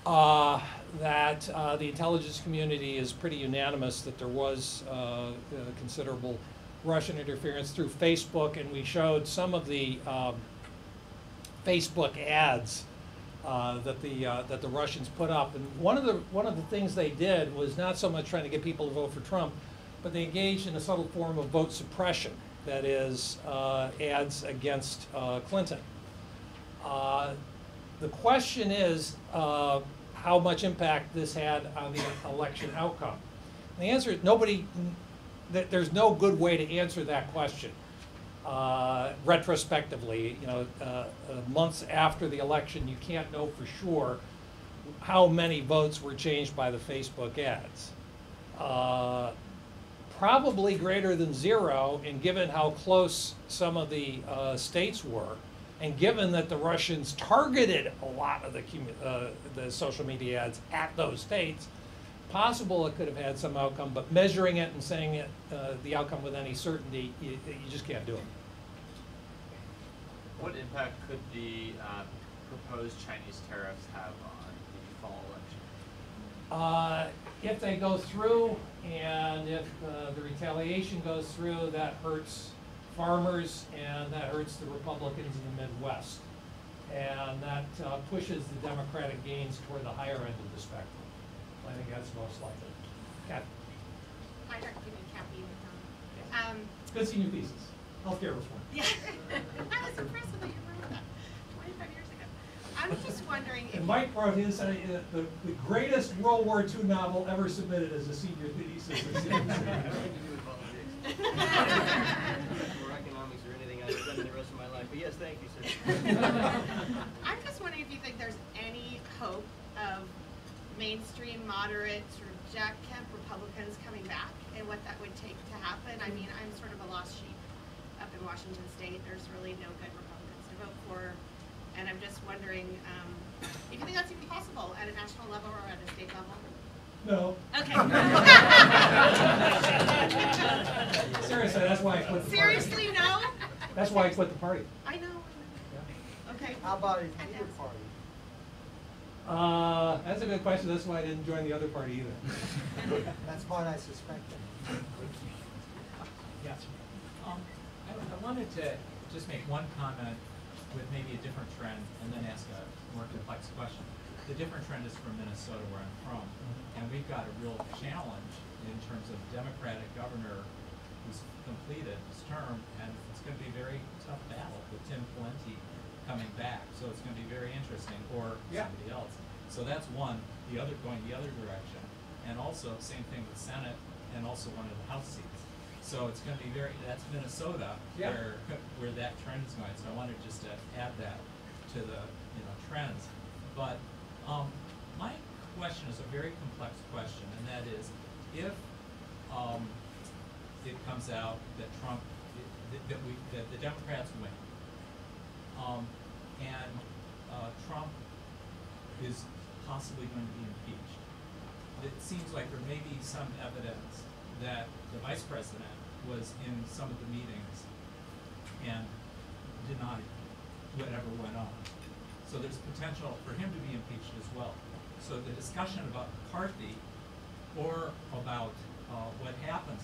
Speaker 2: that the intelligence community is pretty unanimous that there was considerable Russian interference through Facebook, and we showed some of the Facebook ads that the Russians put up. And one of the things they did was not so much trying to get people to vote for Trump, but they engaged in a subtle form of vote suppression. That is, ads against Clinton. The question is how much impact this had on the election outcome. And the answer is there's no good way to answer that question. Retrospectively, months after the election, you can't know for sure how many votes were changed by the Facebook ads. Probably greater than 0, and given how close some of the states were, And given that the Russians targeted a lot of the social media ads at those states, possible it could have had some outcome, but measuring it and saying it, the outcome with any certainty, you just can't do it.
Speaker 12: What impact could the proposed Chinese tariffs have on the fall election?
Speaker 2: If they go through and if the retaliation goes through, that hurts farmers and that hurts the Republicans in the Midwest. And that pushes the Democratic gains toward the higher end of the spectrum. I think that's most likely. Kathy.
Speaker 4: Hi, Dr. Kathy.
Speaker 2: Good seeing you pieces. Healthcare reform.
Speaker 4: Yeah. I was impressed that you wrote that 25 years ago. I was just wondering if
Speaker 2: And Mike wrote his, the greatest World War II novel ever submitted as a senior thesis.
Speaker 13: Or economics or anything I've done in the rest of my life. But yes, thank you, sir.
Speaker 4: I'm just wondering if you think there's any hope of mainstream, moderate, sort of Jack Kemp Republicans coming back and what that would take to happen. I mean, I'm sort of a lost sheep up in Washington State. There's really no good Republicans to vote for. And I'm just wondering if you think that's even possible at a national level or at a state level?
Speaker 2: No.
Speaker 4: Okay.
Speaker 2: Seriously, that's why I quit the party.
Speaker 4: Seriously, no?
Speaker 2: That's why I quit the party.
Speaker 4: I know. Okay.
Speaker 13: How about a Peter party?
Speaker 2: That's a good question. That's why I didn't join the other party either.
Speaker 13: That's what I suspected.
Speaker 14: Yes. I wanted to just make one comment with maybe a different trend and then ask a more complex question. The different trend is from Minnesota, where I'm from, and we've got a real challenge in terms of Democratic governor who's completed his term, and it's going to be a very tough battle with Tim Pawlenty coming back. So it's going to be very interesting, or somebody else. So that's one. The other going the other direction, and also same thing with Senate, and also one of the House seats. So it's going to be that's Minnesota, where that trend is going. So I wanted just to add that to the trends. But my question is a very complex question, and that is, if it comes out that that the Democrats win, and Trump is possibly going to be impeached, it seems like there may be some evidence that the vice president was in some of the meetings and denied whatever went on. So there's potential for him to be impeached as well. So the discussion about McCarthy or about what happens,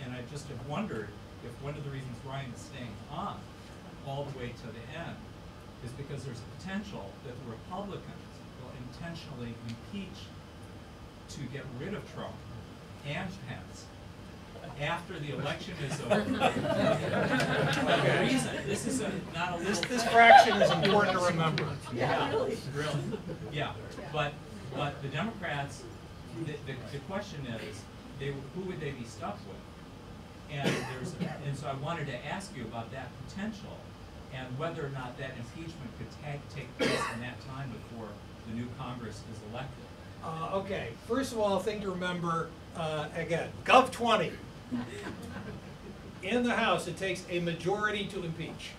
Speaker 14: and I just have wondered if one of the reasons Ryan is staying on all the way to the end is because there's a potential that the Republicans will intentionally impeach to get rid of Trump and Pence after the election is over. The reason, this is not a little...
Speaker 2: This fraction is important to remember.
Speaker 14: Yeah, really. Yeah, but the Democrats, the question is, who would they be stuck with? And so I wanted to ask you about that potential and whether or not that impeachment could take place in that time before the new Congress is elected.
Speaker 2: Okay, first of all, thing to remember, again, Gov 20. In the House, it takes a majority to impeach.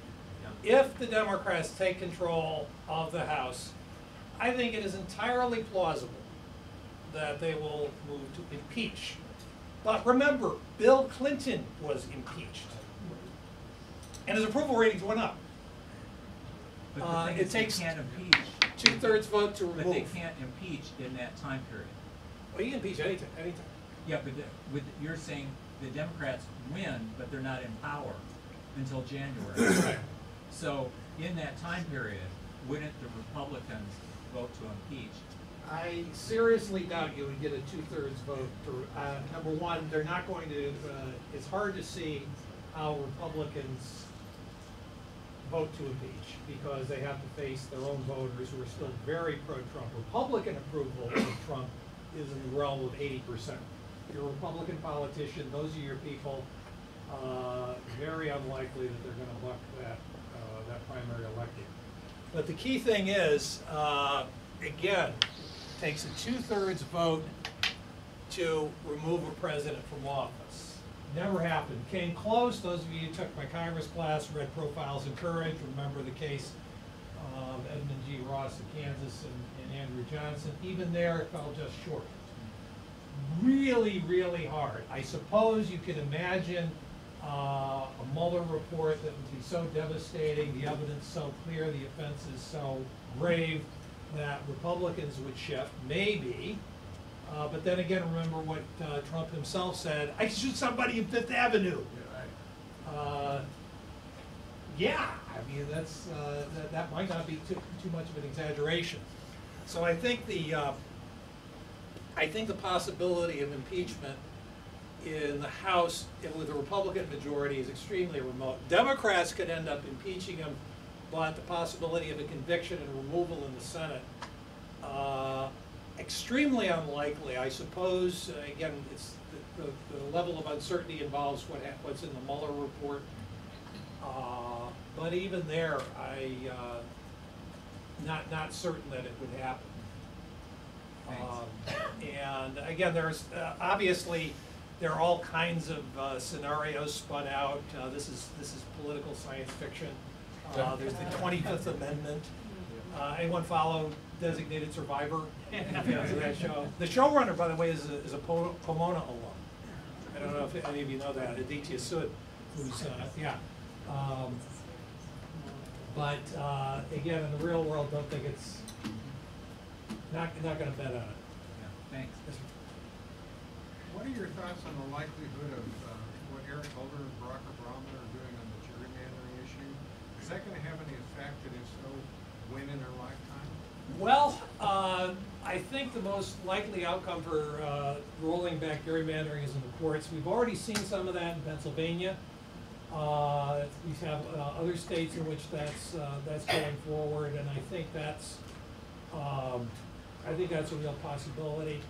Speaker 2: If the Democrats take control of the House, I think it is entirely plausible that they will move to impeach. But remember, Bill Clinton was impeached, and his approval ratings went up.
Speaker 14: But
Speaker 2: it takes
Speaker 14: they can't impeach.
Speaker 2: 2/3 vote to remove.
Speaker 14: But they can't impeach in that time period.
Speaker 2: Well, you can impeach anytime.
Speaker 14: Yeah, but you're saying the Democrats win, but they're not in power until January.
Speaker 2: Right.
Speaker 14: So in that time period, wouldn't the Republicans vote to impeach?
Speaker 2: I seriously doubt you would get a 2/3 vote. Number one, they're not going to, it's hard to see how Republicans vote to impeach because they have to face their own voters who are still very pro-Trump. Republican approval of Trump is in the realm of 80%. If you're a Republican politician, those are your people. Very unlikely that they're going to buck that primary electorate. But the key thing is, again, it takes a 2/3 vote to remove a president from office. Never happened. Came close. Those of you who took my Congress class, read Profiles in Courage, remember the case of Edmund G. Ross of Kansas and Andrew Johnson. Even there, it fell just short. Really, really hard. I suppose you could imagine a Mueller report that would be so devastating, the evidence so clear, the offenses so grave, that Republicans would shift, maybe. But then again, remember what Trump himself said, I shoot somebody in Fifth Avenue. Yeah, I mean, that's, that might not be too much of an exaggeration. So I think the possibility of impeachment in the House with a Republican majority is extremely remote. Democrats could end up impeaching him, but the possibility of a conviction and removal in the Senate, extremely unlikely. I suppose, again, it's the level of uncertainty involves what's in the Mueller report. But even there, not certain that it would happen. And again, there's obviously there are all kinds of scenarios spun out. This is political science fiction. There's the 25th Amendment. Anyone follow Designated Survivor? Fans of that show? The showrunner, by the way, is a Pomona alum. I don't know if any of you know that. Aditya Sud, who's yeah. But again, in the real world, don't think it's not going to bet on it.
Speaker 14: Yeah, thanks.
Speaker 15: What are your thoughts on the likelihood of what Eric Holder and Barack Obama are doing on the gerrymandering issue? Is that going to have any effect, and if so, when in their lifetime?
Speaker 2: Well, I think the most likely outcome for rolling back gerrymandering is in the courts. We've already seen some of that in Pennsylvania. We have other states in which that's going forward, and I think that's a real possibility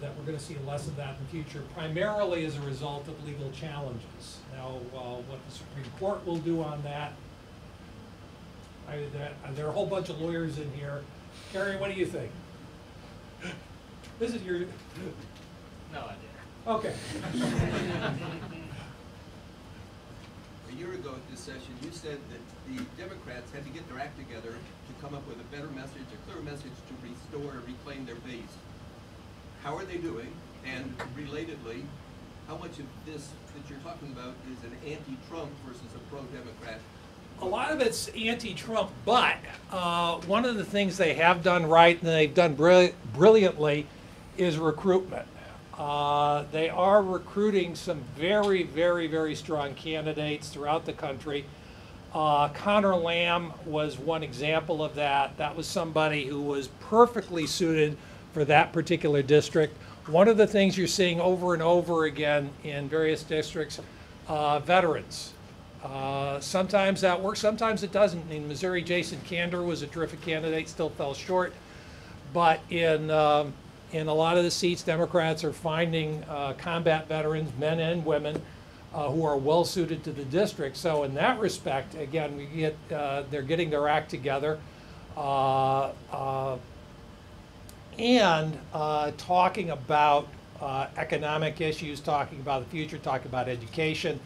Speaker 2: that we're going to see less of that in the future, primarily as a result of legal challenges. Now, what the Supreme Court will do on that, there are a whole bunch of lawyers in here. Carrie, what do you think? This is your...
Speaker 13: No idea.
Speaker 2: Okay.
Speaker 16: A year ago at this session, you said that the Democrats had to get their act together to come up with a better message, a clear message to restore and reclaim their base. How are they doing? And relatedly, how much of this that you're talking about is an anti-Trump versus a pro-Democrat?
Speaker 2: A lot of it's anti-Trump, but one of the things they have done right and they've done brilliantly is recruitment. They are recruiting some very, very, very strong candidates throughout the country. Connor Lamb was one example of that. That was somebody who was perfectly suited for that particular district. One of the things you're seeing over and over again in various districts, veterans. Sometimes that works, sometimes it doesn't. In Missouri, Jason Kander was a terrific candidate, still fell short. But in a lot of the seats, Democrats are finding combat veterans, men and women, who are well suited to the district. So in that respect, again, we get they're getting their act together and talking about economic issues, talking about the future, talking about education.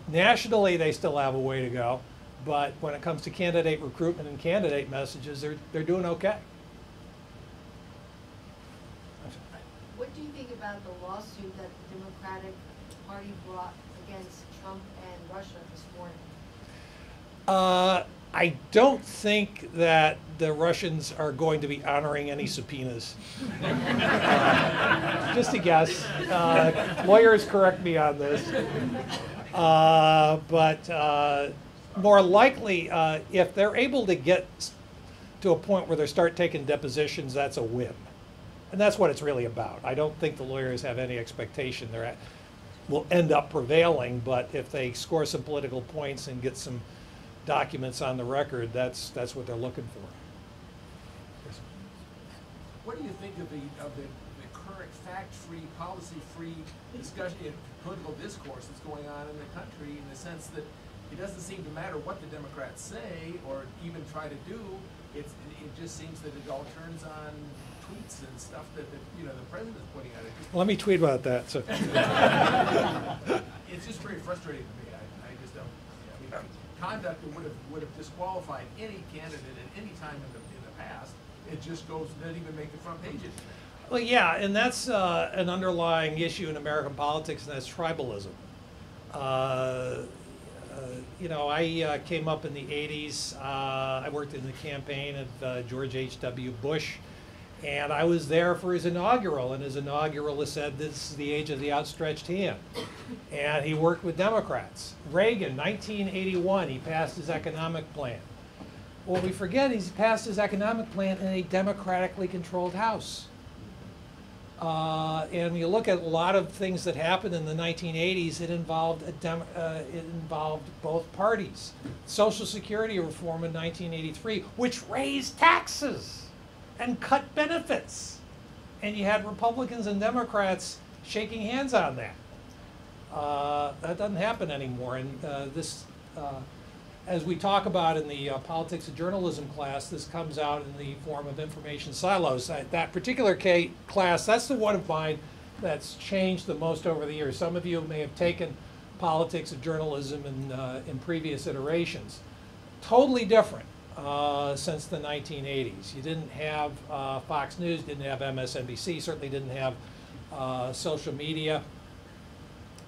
Speaker 2: Nationally, they still have a way to go, but when it comes to candidate recruitment and candidate messages, they're doing okay.
Speaker 7: What do you think about the lawsuit that the Democratic Party brought against Trump and Russia this morning?
Speaker 2: I don't think that the Russians are going to be honoring any subpoenas. Just a guess. Lawyers correct me on this. But more likely, if they're able to get to a point where they start taking depositions, that's a win. And that's what it's really about. I don't think the lawyers have any expectation they will end up prevailing, but if they score some political points and get some documents on the record, that's what they're looking for. Yes.
Speaker 3: What do you think of the current fact-free, policy-free discussion, political discourse that's going on in the country, in the sense that it doesn't seem to matter what the Democrats say or even try to do. It just seems that it all turns on tweets and stuff that the president's putting out.
Speaker 2: Let me tweet about that. So.
Speaker 3: It's just very frustrating to me. I just don't. I mean, conduct that would have disqualified any candidate at any time in the past. It just doesn't even make the front pages.
Speaker 2: Well, yeah, and that's an underlying issue in American politics, and that's tribalism. I came up in the 80s. I worked in the campaign of George H.W. Bush, and I was there for his inaugural, and his inaugural said, "This is the age of the outstretched hand." And he worked with Democrats. Reagan, 1981, he passed his economic plan. Well, we forget he's passed his economic plan in a democratically controlled House. And when you look at a lot of things that happened in the 1980s, it involved both parties. Social Security reform in 1983, which raised taxes and cut benefits. And you had Republicans and Democrats shaking hands on that. That doesn't happen anymore. And as we talk about in the politics of journalism class, this comes out in the form of information silos. That particular class, that's the one of mine that's changed the most over the years. Some of you may have taken politics of journalism in previous iterations. Totally different since the 1980s. You didn't have Fox News, didn't have MSNBC, certainly didn't have social media.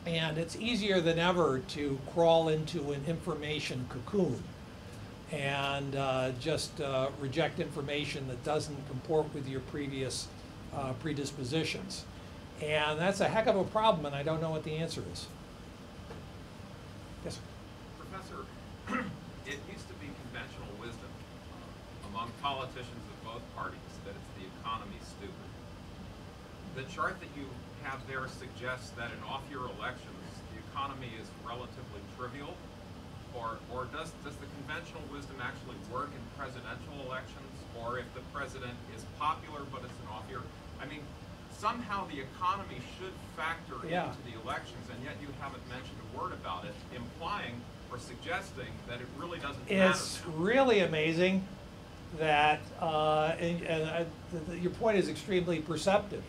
Speaker 2: And it's easier than ever to crawl into an information cocoon and just reject information that doesn't comport with your previous predispositions. And that's a heck of a problem, and I don't know what the answer is. Yes, sir.
Speaker 17: Professor, it used to be conventional wisdom among politicians of both parties that it's the economy's stupid. The chart that you have there suggests that in off-year elections, the economy is relatively trivial, or does the conventional wisdom actually work in presidential elections, or if the president is popular but it's an off-year? I mean, somehow the economy should factor into the elections, and yet you haven't mentioned a word about it, implying or suggesting that it really doesn't matter.
Speaker 2: It's really amazing that, your point is extremely perceptive,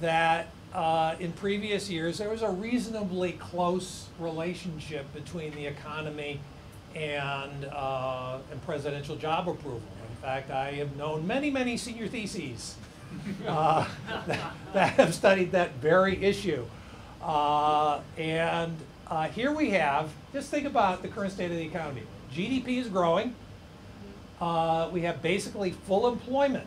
Speaker 2: that in previous years there was a reasonably close relationship between the economy and presidential job approval. In fact, I have known many senior theses that have studied that very issue. Here we have, just think about the current state of the economy. GDP is growing. We have basically full employment.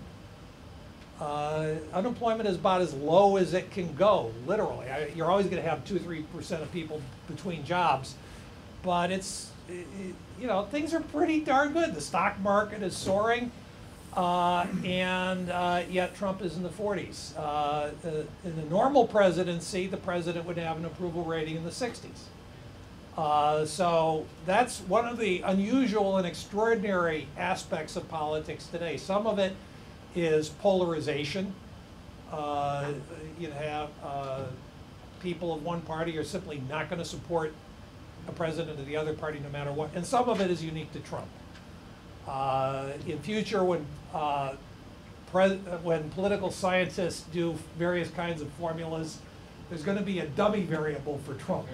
Speaker 2: Unemployment is about as low as it can go, literally. You're always going to have 2-3% of people between jobs, but it's, things are pretty darn good. The stock market is soaring, and yet Trump is in the 40s. In the normal presidency, the president would have an approval rating in the 60s. So that's one of the unusual and extraordinary aspects of politics today. Some of it is polarization. You have people of one party are simply not going to support a president of the other party no matter what. And some of it is unique to Trump. In future, when political scientists do various kinds of formulas, there's going to be a dummy variable for Trump.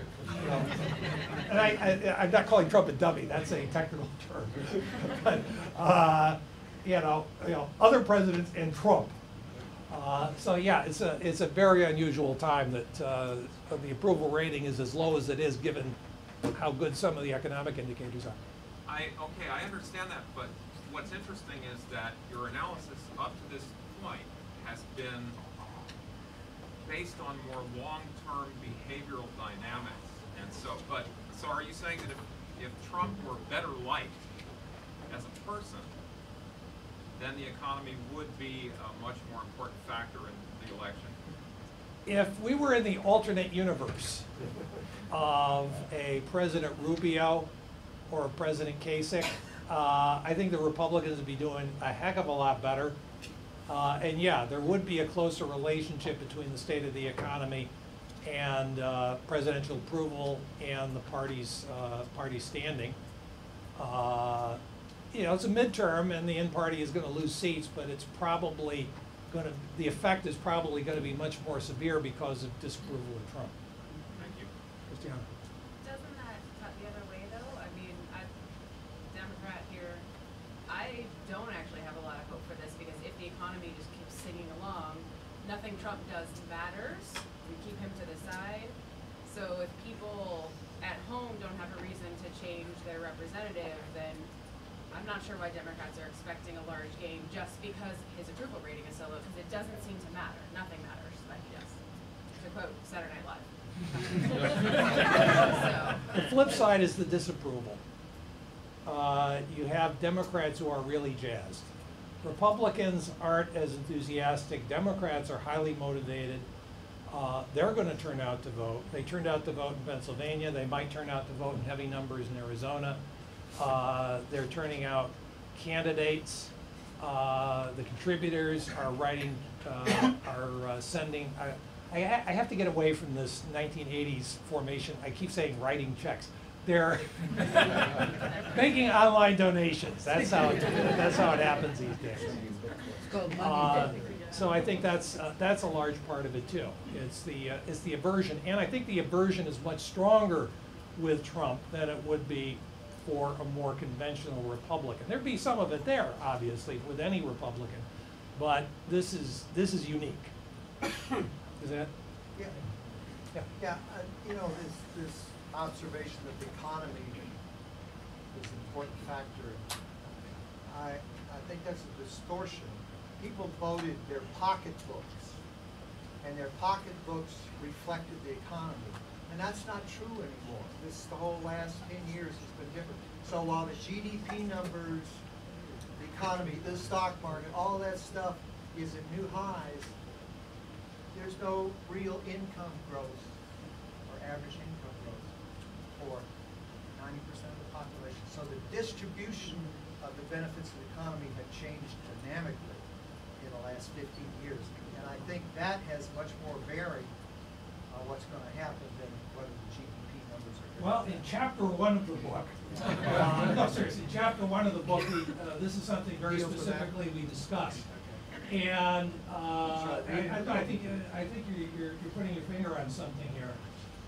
Speaker 2: And I'm not calling Trump a dummy. That's a technical term. But, other presidents and Trump. So yeah, it's a very unusual time that the approval rating is as low as it is, given how good some of the economic indicators are.
Speaker 17: I understand that, but what's interesting is that your analysis up to this point has been based on more long-term behavioral dynamics, and so are you saying that if Trump were better liked as a person, then the economy would be a much more important factor in the election?
Speaker 2: If we were in the alternate universe of a President Rubio or a President Kasich, I think the Republicans would be doing a heck of a lot better. And yeah, there would be a closer relationship between the state of the economy and presidential approval and the party's standing. you know, it's a midterm, and the in party is going to lose seats, but it's probably going to, the effect is probably going to be much more severe because of disapproval of Trump.
Speaker 17: Thank you.
Speaker 2: Christiana.
Speaker 18: Doesn't that cut the other way though? I mean, I'm Democrat here. I don't actually have a lot of hope for this because if the economy just keeps singing along, nothing Trump does matters. We keep him to the side. So if people at home don't have a reason to change their representative, then I'm not sure why Democrats are expecting a large gain just because his approval rating is so low, because it doesn't seem to matter. Nothing matters, but he does. To quote Saturday Night Live.
Speaker 2: The flip side is the disapproval. You have Democrats who are really jazzed. Republicans aren't as enthusiastic. Democrats are highly motivated. They're going to turn out to vote. They turned out to vote in Pennsylvania. They might turn out to vote in heavy numbers in Arizona. They're turning out candidates. The contributors are writing, sending. I have to get away from this 1980s formation. I keep saying writing checks. They're making online donations. That's how it happens these days. So I think that's a large part of it too. It's the aversion, and I think the aversion is much stronger with Trump than it would be for a more conventional Republican. There'd be some of it there, obviously, with any Republican, but this is unique. Is that?
Speaker 19: Yeah.
Speaker 2: Yeah.
Speaker 19: Yeah. You know, this observation that the economy is an important factor. I think that's a distortion. People voted their pocketbooks, and their pocketbooks reflected the economy. And that's not true anymore. The whole last 10 years has been different. So while the GDP numbers, the economy, the stock market, all that stuff is at new highs, there's no real income growth or average income growth for 90% of the population. So the distribution of the benefits of the economy have changed dynamically in the last 15 years. And I think that has much more bearing on what's going to happen than whether the GDP numbers are good.
Speaker 2: Well, in chapter 1 of the book, no, seriously, in chapter 1 of the book, this is something very specifically we discussed. And I think you're putting your finger on something here.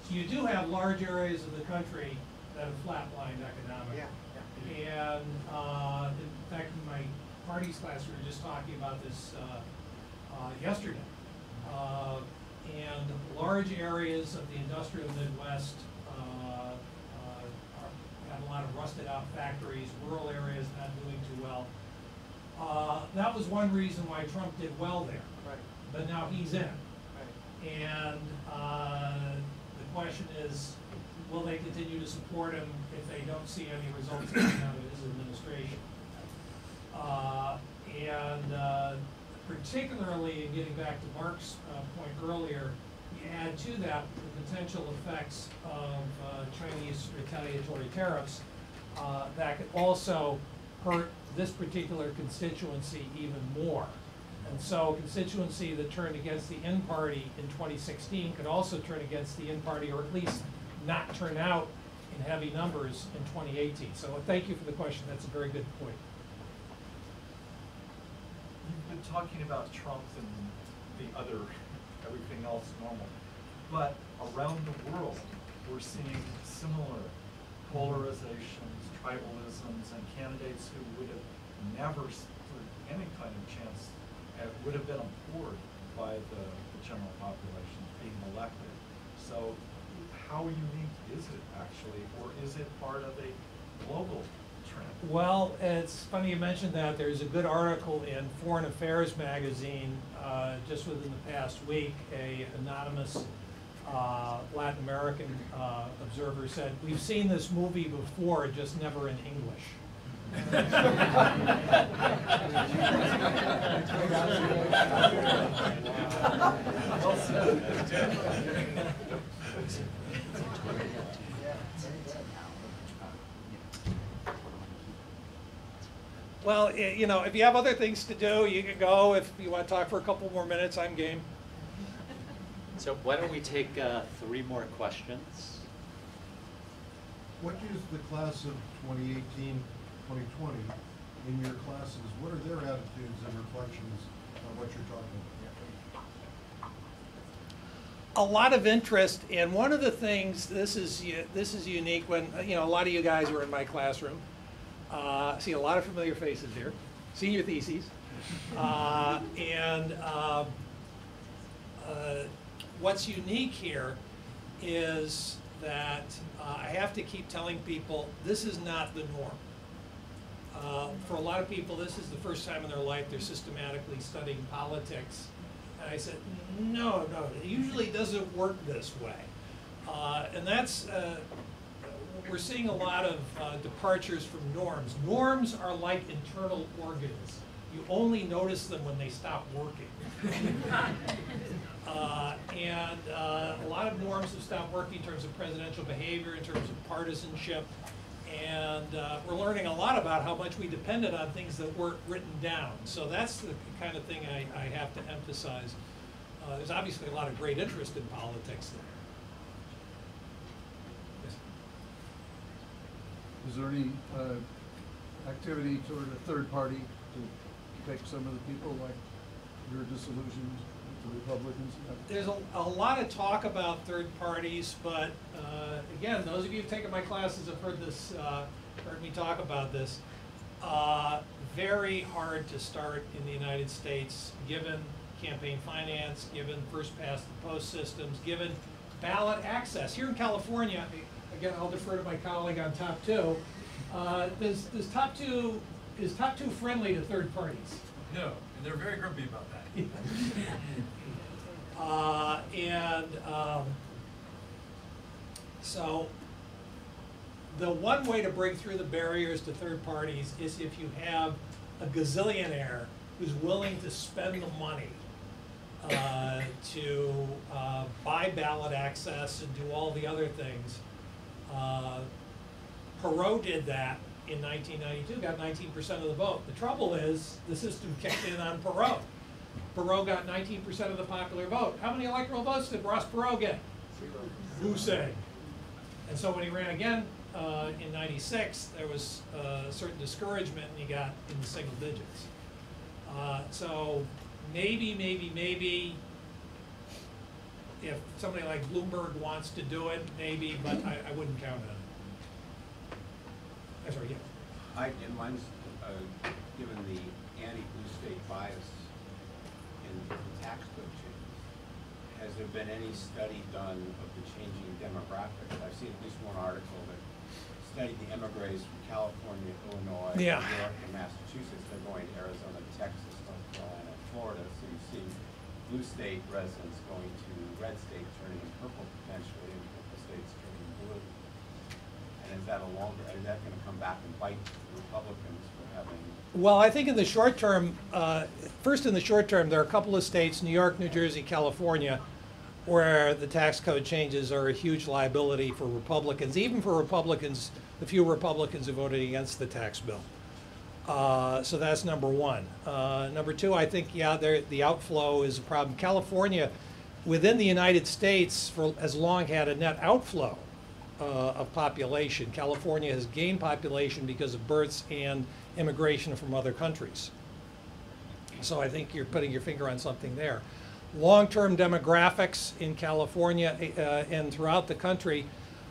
Speaker 2: So you do have large areas of the country that have flatlined economically. Yeah. And in fact, in my parties class, we were just talking about this yesterday. And large areas of the industrial Midwest have a lot of rusted out factories, rural areas not doing too well. That was one reason why Trump did well there.
Speaker 19: Right.
Speaker 2: But now he's in.
Speaker 19: Right.
Speaker 2: And the question is, will they continue to support him if they don't see any results coming out of his administration? Particularly in getting back to Mark's point earlier, you add to that the potential effects of Chinese retaliatory tariffs that could also hurt this particular constituency even more. And so a constituency that turned against the in-party in 2016 could also turn against the in-party, or at least not turn out in heavy numbers in 2018. So thank you for the question. That's a very good point.
Speaker 20: You've been talking about Trump and the other, everything else normal. But around the world, we're seeing similar polarizations, tribalisms, and candidates who would have never stood any kind of chance, would have been abhorred by the general population being elected. So how unique is it actually, or is it part of a global trend?
Speaker 2: Well, it's funny you mentioned that. There's a good article in Foreign Affairs magazine just within the past week. An anonymous Latin American observer said, "We've seen this movie before, just never in English." Well, you know, if you have other things to do, you can go. If you want to talk for a couple more minutes, I'm game.
Speaker 1: So why don't we take 3 more questions?
Speaker 11: What is the class of 2018, 2020 in your classes, what are their attitudes and reflections on what you're talking about?
Speaker 2: A lot of interest, and one of the things, this is unique when, you know, a lot of you guys were in my classroom. See a lot of familiar faces here, senior theses. What's unique here is that I have to keep telling people this is not the norm. For a lot of people, this is the first time in their life they're systematically studying politics. And I said, no, it usually doesn't work this way. And that's, we're seeing a lot of departures from norms. Norms are like internal organs. You only notice them when they stop working. A lot of norms have stopped working in terms of presidential behavior, in terms of partisanship. And we're learning a lot about how much we depended on things that weren't written down. So that's the kind of thing I have to emphasize. There's obviously a lot of great interest in politics there.
Speaker 21: Is there any activity toward a third party to take some of the people like your disillusioned with the Republicans?
Speaker 2: There's a lot of talk about third parties, but again, those of you who've taken my classes have heard this, heard me talk about this. Very hard to start in the United States, given campaign finance, given first past the post systems, given ballot access. Here in California, again, I'll defer to my colleague on top two. Is top two friendly to third parties?
Speaker 5: No, and they're very grumpy about that.
Speaker 2: So the one way to break through the barriers to third parties is if you have a gazillionaire who's willing to spend the money to buy ballot access and do all the other things. Perot did that in 1992, got 19% of the vote. The trouble is the system kicked in on Perot. Perot got 19% of the popular vote. How many electoral votes did Ross Perot get? 0. Hussein. And so when he ran again in 96, there was a certain discouragement and he got in the single digits. So maybe, if somebody like Bloomberg wants to do it, maybe, but I wouldn't count on it. I'm sorry, yeah.
Speaker 6: Mine's given the anti-blue state bias in the tax code changes. Has there been any study done of the changing demographics? I've seen at least one article that studied the emigres from California, Illinois,
Speaker 2: Yeah.
Speaker 6: New York, and Massachusetts. They're going to Arizona, Texas, North Carolina, and Florida. So you see blue state residents going to red state, turning purple potentially, and purple states turning blue. And is that going to come back and bite the Republicans for having?
Speaker 2: Well, I think in the short term, first in the short term, there are a couple of states, New York, New Jersey, California, where the tax code changes are a huge liability for Republicans, even for Republicans, the few Republicans who voted against the tax bill. So that's number one. Number two, I think, yeah, the outflow is a problem. California, within the United States, has long had a net outflow of population. California has gained population because of births and immigration from other countries. So I think you're putting your finger on something there. Long-term demographics in California and throughout the country,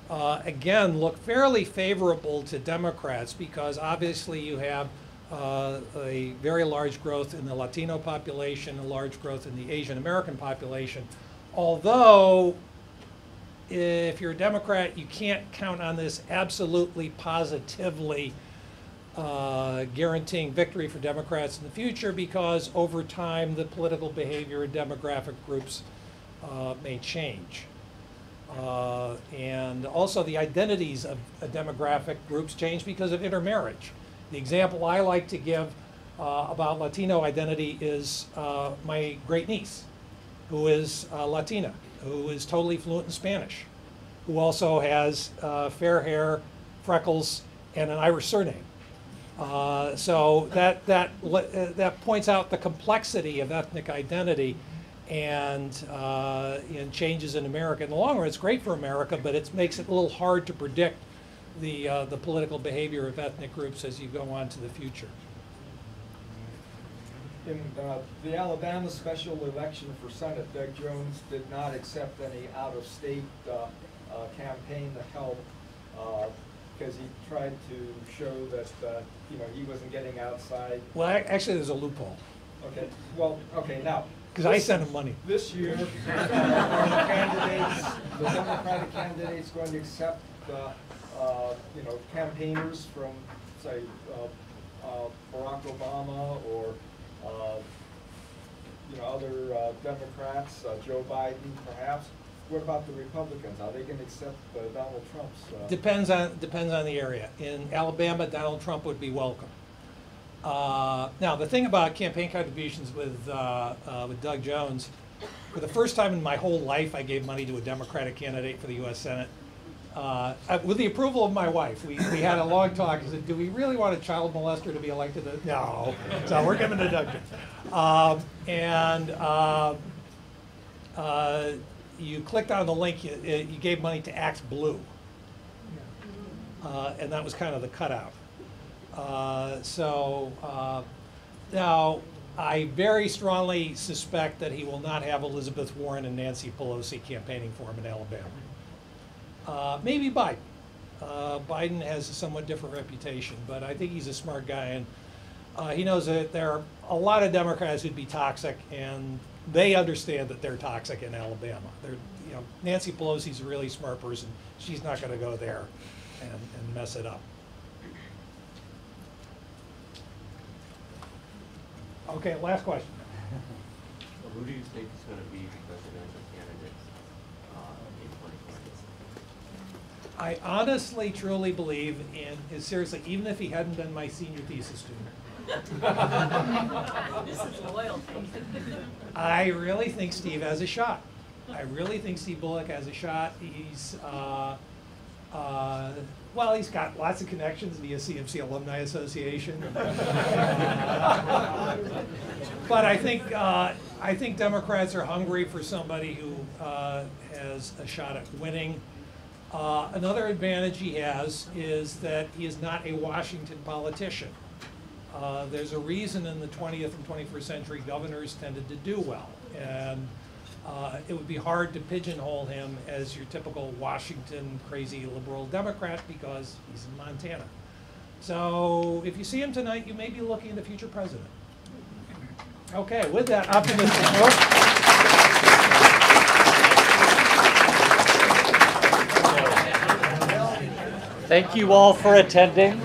Speaker 2: again, look fairly favorable to Democrats because obviously you have a very large growth in the Latino population, a large growth in the Asian American population. Although, if you're a Democrat, you can't count on this absolutely positively guaranteeing victory for Democrats in the future because over time the political behavior of demographic groups may change. And also the identities of demographic groups change because of intermarriage. The example I like to give about Latino identity is my great niece, who is Latina, who is totally fluent in Spanish, who also has fair hair, freckles, and an Irish surname. So that points out the complexity of ethnic identity and changes in America. In the long run, it's great for America, but it makes it a little hard to predict the political behavior of ethnic groups as you go on to the future.
Speaker 8: in the Alabama special election for Senate, Doug Jones did not accept any out-of-state campaign help because he tried to show that he wasn't getting outside.
Speaker 2: Well, actually, there's a loophole.
Speaker 8: Okay. Well, okay now.
Speaker 2: Because I sent him money.
Speaker 8: This year, the Democratic candidates going to accept campaigners from, say, Barack Obama or other Democrats, Joe Biden perhaps. What about the Republicans? Are they going to accept Donald Trump's?
Speaker 2: Depends on the area. In Alabama, Donald Trump would be welcome. Now, the thing about campaign contributions with Doug Jones, for the first time in my whole life, I gave money to a Democratic candidate for the U.S. Senate. With the approval of my wife, we had a long talk. I said, do we really want a child molester to be elected? No. So we're giving to Doug Jones. You clicked on the link, you gave money to Axe Blue. And that was kind of the cutout. Now, I very strongly suspect that he will not have Elizabeth Warren and Nancy Pelosi campaigning for him in Alabama. Maybe Biden. Biden has a somewhat different reputation, but I think he's a smart guy, and he knows that there are a lot of Democrats who'd be toxic, and they understand that they're toxic in Alabama. Nancy Pelosi's a really smart person. She's not going to go there and mess it up. Okay, last question.
Speaker 22: So who do you think is going to be the presidential candidate in 2020?
Speaker 2: I honestly, truly believe in, seriously, even if he hadn't been my senior thesis student.
Speaker 18: This is loyalty.
Speaker 2: I really think Steve has a shot. I really think Steve Bullock has a shot. He's, well, he's got lots of connections via CMC Alumni Association. But I think Democrats are hungry for somebody who has a shot at winning. Another advantage he has is that he is not a Washington politician. There's a reason in the 20th and 21st century governors tended to do well. And it would be hard to pigeonhole him as your typical Washington crazy liberal Democrat because he's in Montana. So if you see him tonight, you may be looking at the future president. Okay, with that optimistic note.
Speaker 1: Thank you all for attending.